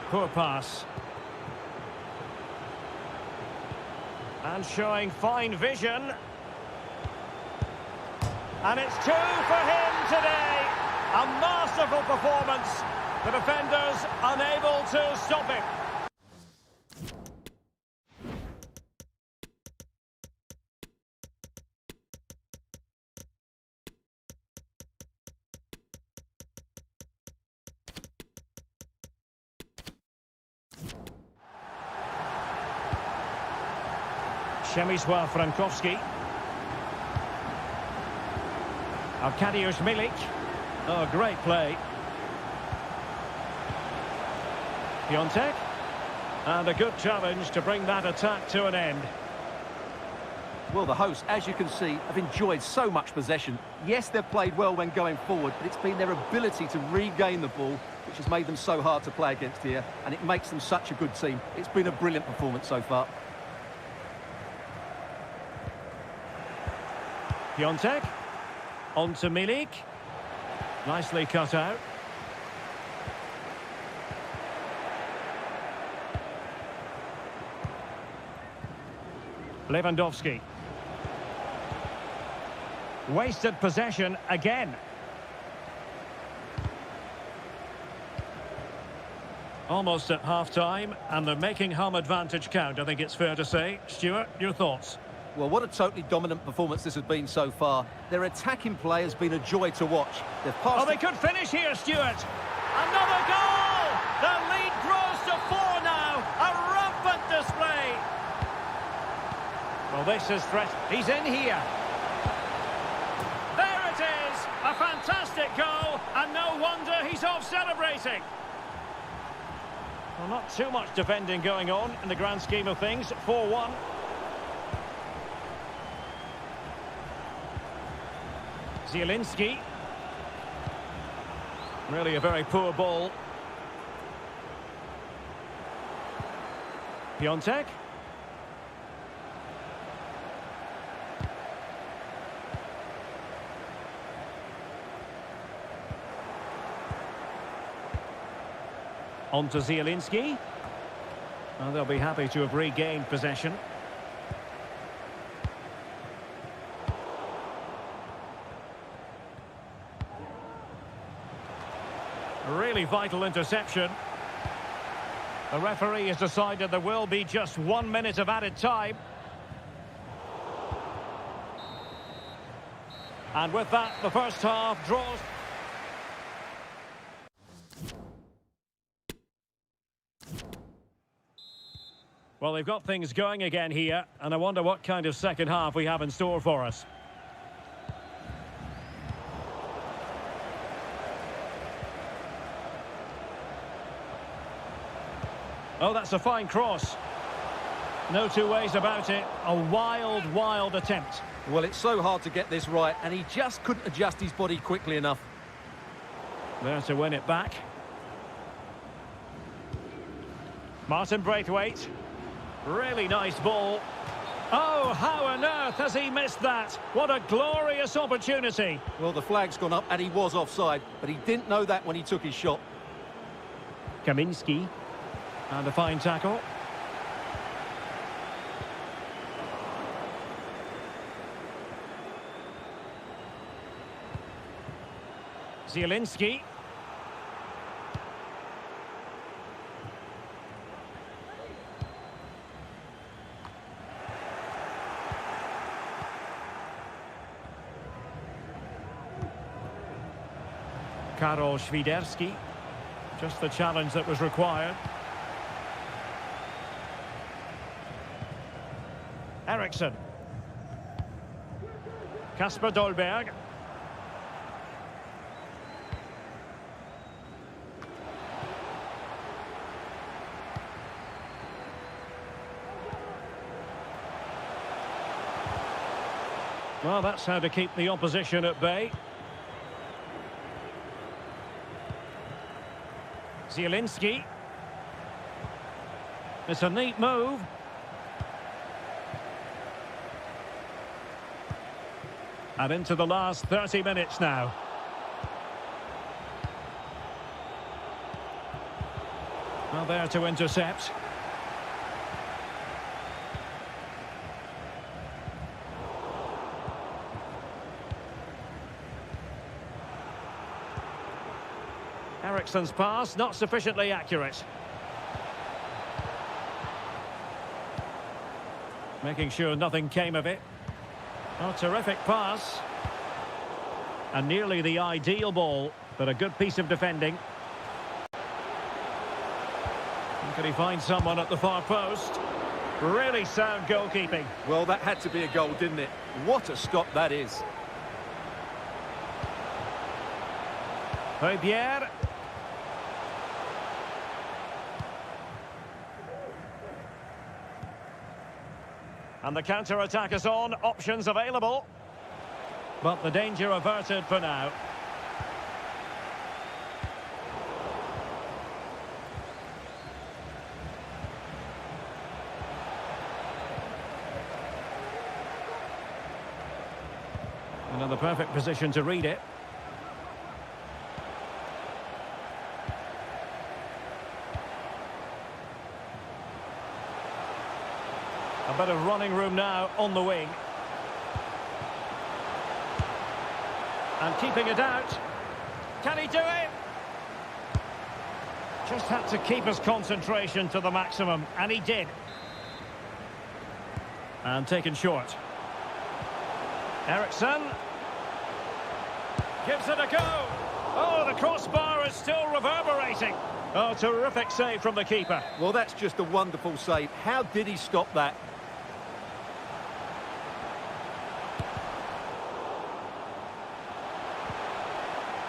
Poor pass. And showing fine vision. And it's 2 for him today. A masterful performance. The defenders unable to stop him. Przemysław Frankowski. Arkadiusz Milik. Oh, great play. Piontek. And a good challenge to bring that attack to an end. Well, the hosts, as you can see, have enjoyed so much possession. Yes, they've played well when going forward, but it's been their ability to regain the ball which has made them so hard to play against here, and it makes them such a good team. It's been a brilliant performance so far. Piontek. On to Milik. Nicely cut out. Lewandowski. Wasted possession again. Almost at half-time, and they're making home advantage count, I think it's fair to say. Stuart, your thoughts? Well, what a totally dominant performance this has been so far. Their attacking play has been a joy to watch. They've passed. Oh, they could finish here, Stuart. Another goal! The lead grows to 4 now. A rampant display. Well, this is threat. He's in here. There it is. A fantastic goal, and no wonder he's off celebrating. Well, not too much defending going on in the grand scheme of things. 4-1. Zielinski. Really a very poor ball. Piontek. On to Zielinski. And they'll be happy to have regained possession. Really vital interception. The referee has decided there will be just 1 minute of added time. And with that, the first half draws. Well, they've got things going again here, and I wonder what kind of second half we have in store for us. Oh, that's a fine cross. No two ways about it. A wild attempt. Well, it's so hard to get this right, and he just couldn't adjust his body quickly enough. There to win it back. Martin Braithwaite. Really nice ball. Oh, how on earth has he missed that? What a glorious opportunity. Well, the flag's gone up and he was offside, but he didn't know that when he took his shot. Kaminski. And a fine tackle. Zielinski. Karol Świderski. Just the challenge that was required. Eriksson. Kasper Dolberg. Well, that's how to keep the opposition at bay. Zielinski. It's a neat move. And into the last 30 minutes now. Well, there to intercept. Eriksson's pass, not sufficiently accurate. Making sure nothing came of it. Oh, terrific pass. And nearly the ideal ball, but a good piece of defending. Can he find someone at the far post? Really sound goalkeeping. Well, that had to be a goal, didn't it? What a stop that is. Pierre. And the counter-attack is on, options available. But the danger averted for now. And in the perfect position to read it. A bit of running room now on the wing. And keeping it out. Can he do it? Just had to keep his concentration to the maximum, and he did. And taken short. Eriksson. Gives it a go. Oh, the crossbar is still reverberating. Oh, terrific save from the keeper. Well, that's just a wonderful save. How did he stop that?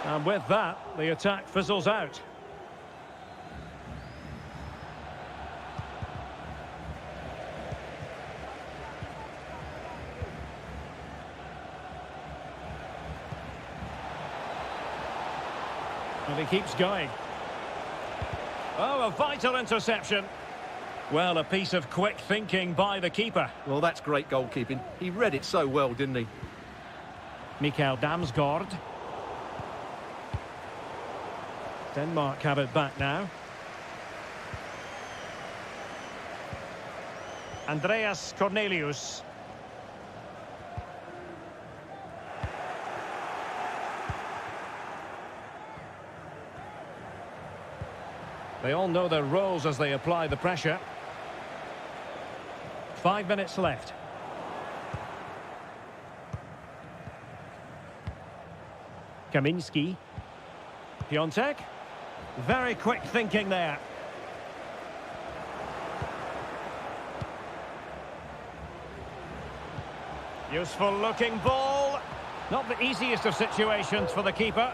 And with that, the attack fizzles out. And he keeps going. Oh, a vital interception. Well, a piece of quick thinking by the keeper. Well, that's great goalkeeping. He read it so well, didn't he? Mikael Damsgaard. Denmark have it back now. Andreas Cornelius. They all know their roles as they apply the pressure. 5 minutes left. Kaminski. Piontek. Very quick thinking there. Useful looking ball. Not the easiest of situations for the keeper.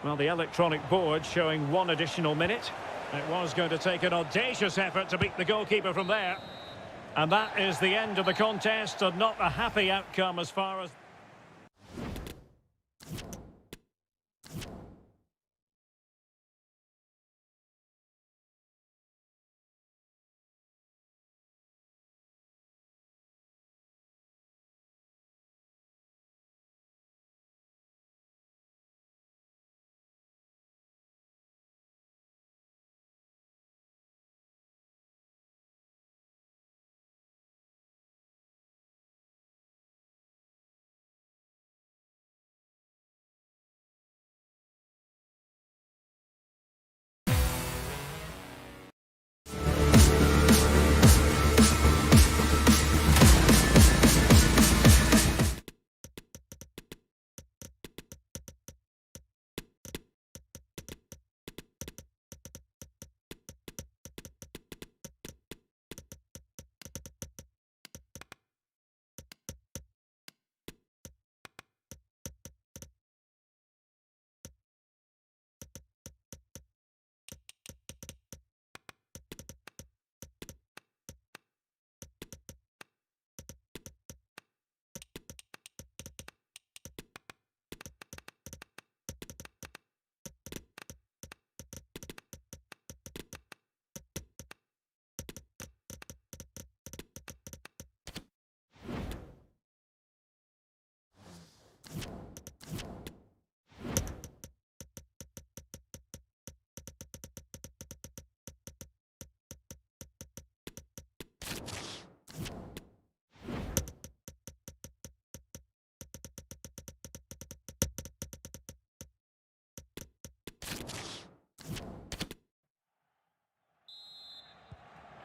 Well, the electronic board showing 1 additional minute. It was going to take an audacious effort to beat the goalkeeper from there. And that is the end of the contest, and not a happy outcome as far as...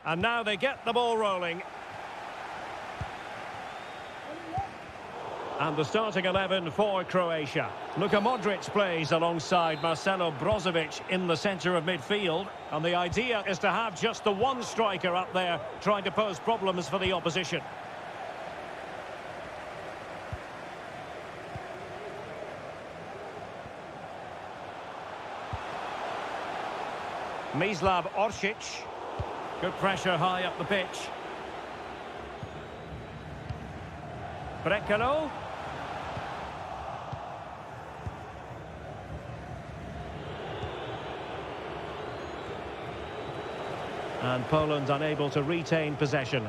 And now they get the ball rolling. And the starting 11 for Croatia. Luka Modric plays alongside Marcelo Brozovic in the centre of midfield. And the idea is to have just the one striker up there trying to pose problems for the opposition. Mislav Orsic. Good pressure high up the pitch. Brekalo. And Poland unable to retain possession.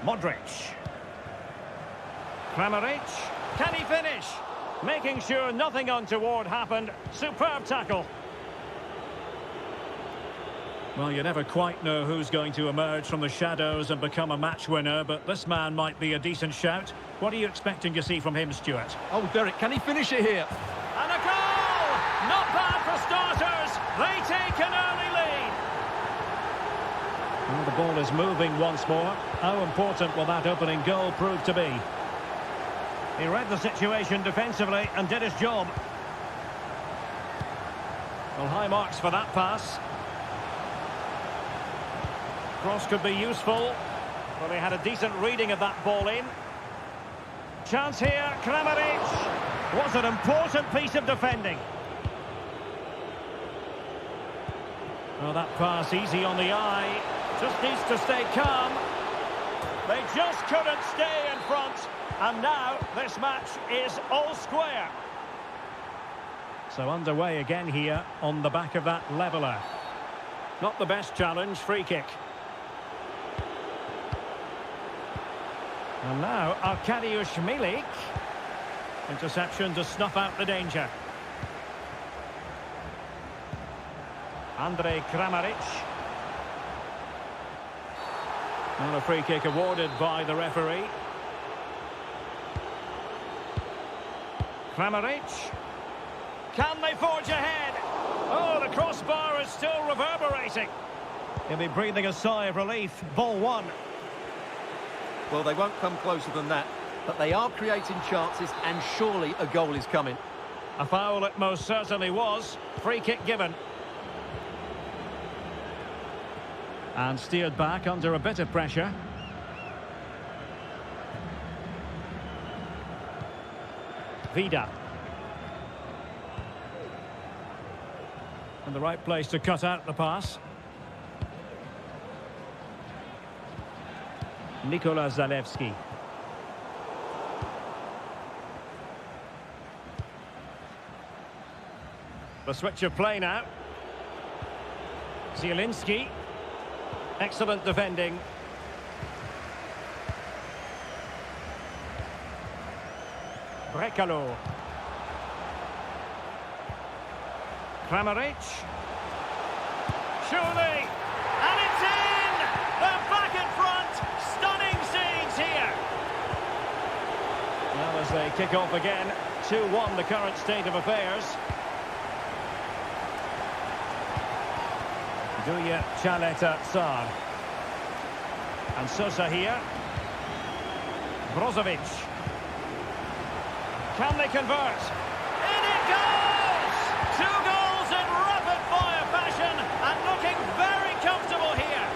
Modric. Kramaric. Can he finish? Making sure nothing untoward happened. Superb tackle. Well, you never quite know who's going to emerge from the shadows and become a match winner, but this man might be a decent shout. What are you expecting to see from him, Stuart? Oh, Derek, can he finish it here? And a goal! Not bad for starters. They take an early lead. Well, the ball is moving once more. How important will that opening goal prove to be? He read the situation defensively and did his job. Well, high marks for that pass. Cross could be useful, but he had a decent reading of that ball in. Chance here, Kramaric. Was an important piece of defending. Well, that pass easy on the eye. Just needs to stay calm. They just couldn't stay in front. And now this match is all square. So underway again here on the back of that leveller. Not the best challenge, free kick. And now Arkadiusz Milik. Interception to snuff out the danger. Andrej Kramaric. And a free kick awarded by the referee. Kramaric. Can they forge ahead? Oh, the crossbar is still reverberating. He'll be breathing a sigh of relief. Ball one. Well, they won't come closer than that, but they are creating chances, and surely a goal is coming. A foul it most certainly was. Free kick given. And steered back under a bit of pressure. Vida. And the right place to cut out the pass. Nikola Zalewski. The switch of play now. Zielinski. Excellent defending. Brekalo. Kramaric. Surely. And it's in! They're back in front. Stunning scenes here. Now as they kick off again. 2-1 the current state of affairs. Duya Chaleta Sar. And Sosa here. Brozovic. Can they convert? In it goes! 2 goals in rapid-fire fashion and looking very comfortable here.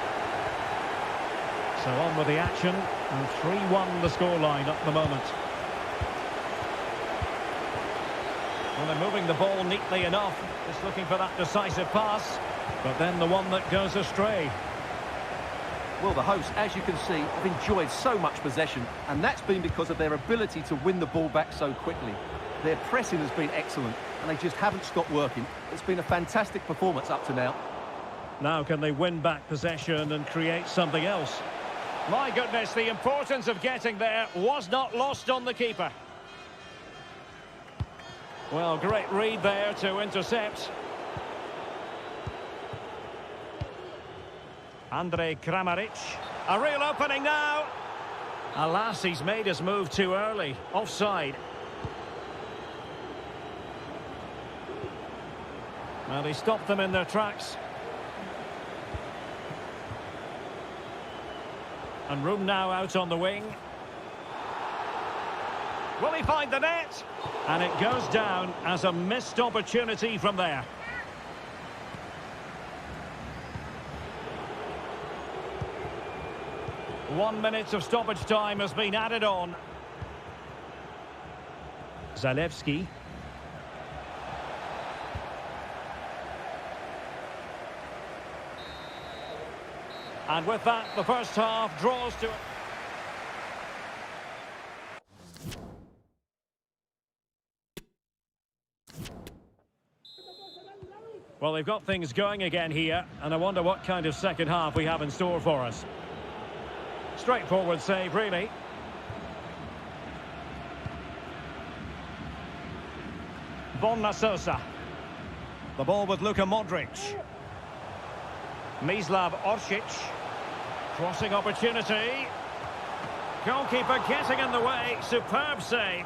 So on with the action, and 3-1 the scoreline at the moment. Well, they're moving the ball neatly enough. Just looking for that decisive pass. But then the one that goes astray. Well, the hosts, as you can see, have enjoyed so much possession, and that's been because of their ability to win the ball back so quickly. Their pressing has been excellent, and they just haven't stopped working. It's been a fantastic performance up to now. Now can they win back possession and create something else? My goodness, the importance of getting there was not lost on the keeper. Well, great read there to intercept. Andrej Kramaric. A real opening now. Alas, he's made his move too early. Offside. Well, he stopped them in their tracks. And room now out on the wing. Will he find the net? And it goes down as a missed opportunity from there. One minute of stoppage time has been added on. Zalewski. And with that, the first half draws to... Well, they've got things going again here, and I wonder what kind of second half we have in store for us. Straightforward save, really. Bonna Sosa. The ball with Luka Modric. Mislav Orsic. Crossing opportunity. Goalkeeper getting in the way. Superb save.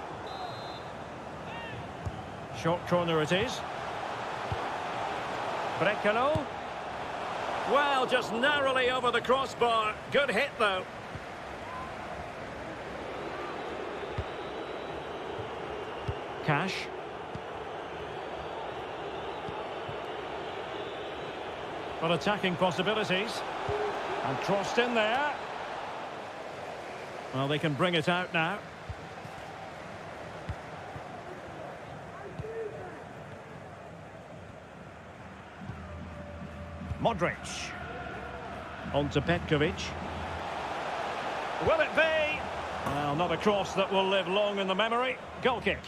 Short corner it is. Brekalo. Well, just narrowly over the crossbar. Good hit, though. Cash. But attacking possibilities. And crossed in there. Well, they can bring it out now. Modric. On to Petkovic. Will it be? Well, not a cross that will live long in the memory. Goal kick.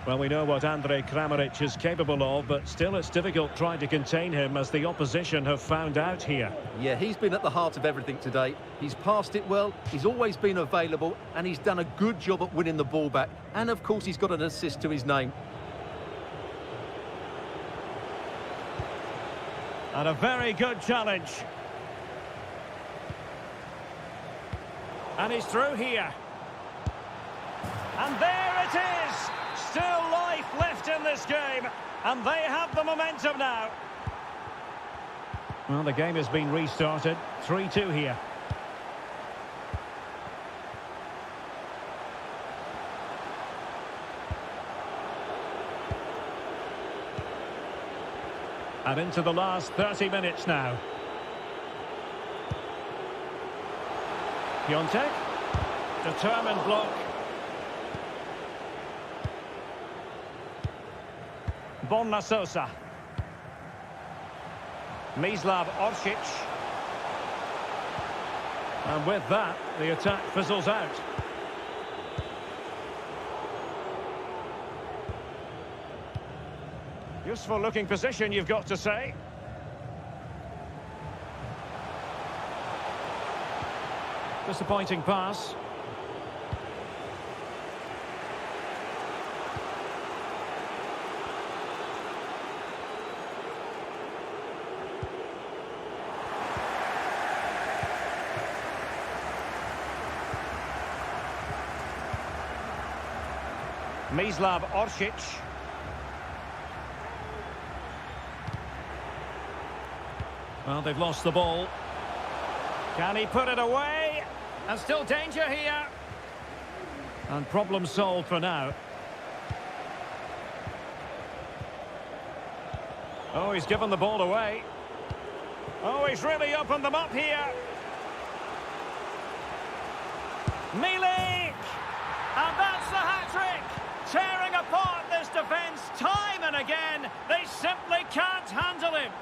Well, we know what Andrej Kramaric is capable of, but still it's difficult trying to contain him as the opposition have found out here. Yeah, he's been at the heart of everything today. He's passed it well, he's always been available, and he's done a good job at winning the ball back. And, of course, he's got an assist to his name. And a very good challenge. And he's through here. And there it is! Still life left in this game, and they have the momentum now. Well, the game has been restarted. 3-2 here. And into the last 30 minutes now. Piontek. Determined block. Bonna Sosa. Mislav Orsic. And with that, the attack fizzles out. Useful looking position, you've got to say. Disappointing pass. Mislav Orsic. Well, they've lost the ball. Can he put it away? And still danger here. And problem solved for now. Oh, he's given the ball away. Oh, he's really opened them up here. Milik! And that's the hat-trick! Tearing apart this defence time and again. They simply can't handle him.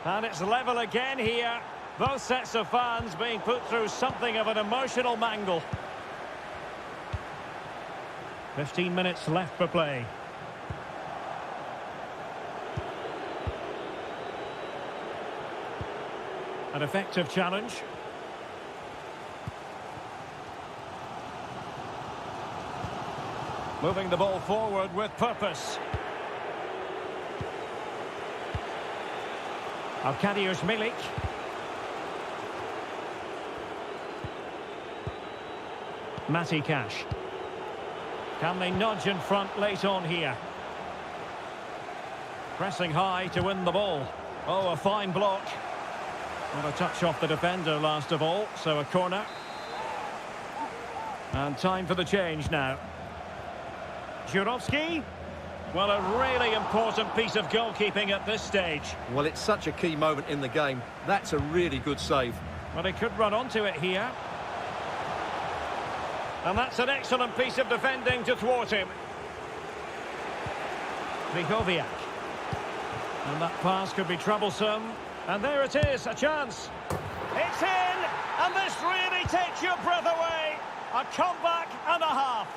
And it's level again here. Both sets of fans being put through something of an emotional mangle. 15 minutes left for play. An effective challenge. Moving the ball forward with purpose. Arkadiusz Milik. Matty Cash. Can they nudge in front late on here? Pressing high to win the ball. Oh, a fine block. Not a touch off the defender last of all, so a corner. And time for the change now. Jurovski. Well, a really important piece of goalkeeping at this stage. Well, it's such a key moment in the game. That's a really good save. Well, he could run onto it here. And that's an excellent piece of defending to thwart him. Vigoviak. And that pass could be troublesome. And there it is, a chance. It's in! And this really takes your breath away. A comeback and a half.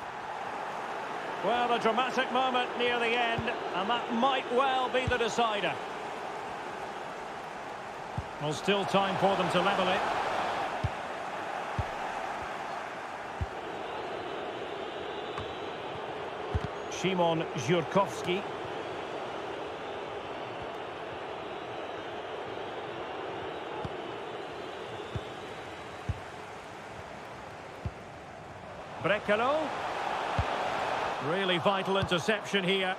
Well, a dramatic moment near the end, and that might well be the decider. Well, still time for them to level it. Szymon Żurkowski. Brekalo. Really vital interception here.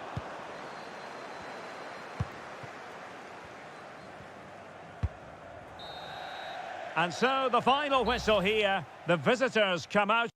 And so the final whistle here. The visitors come out.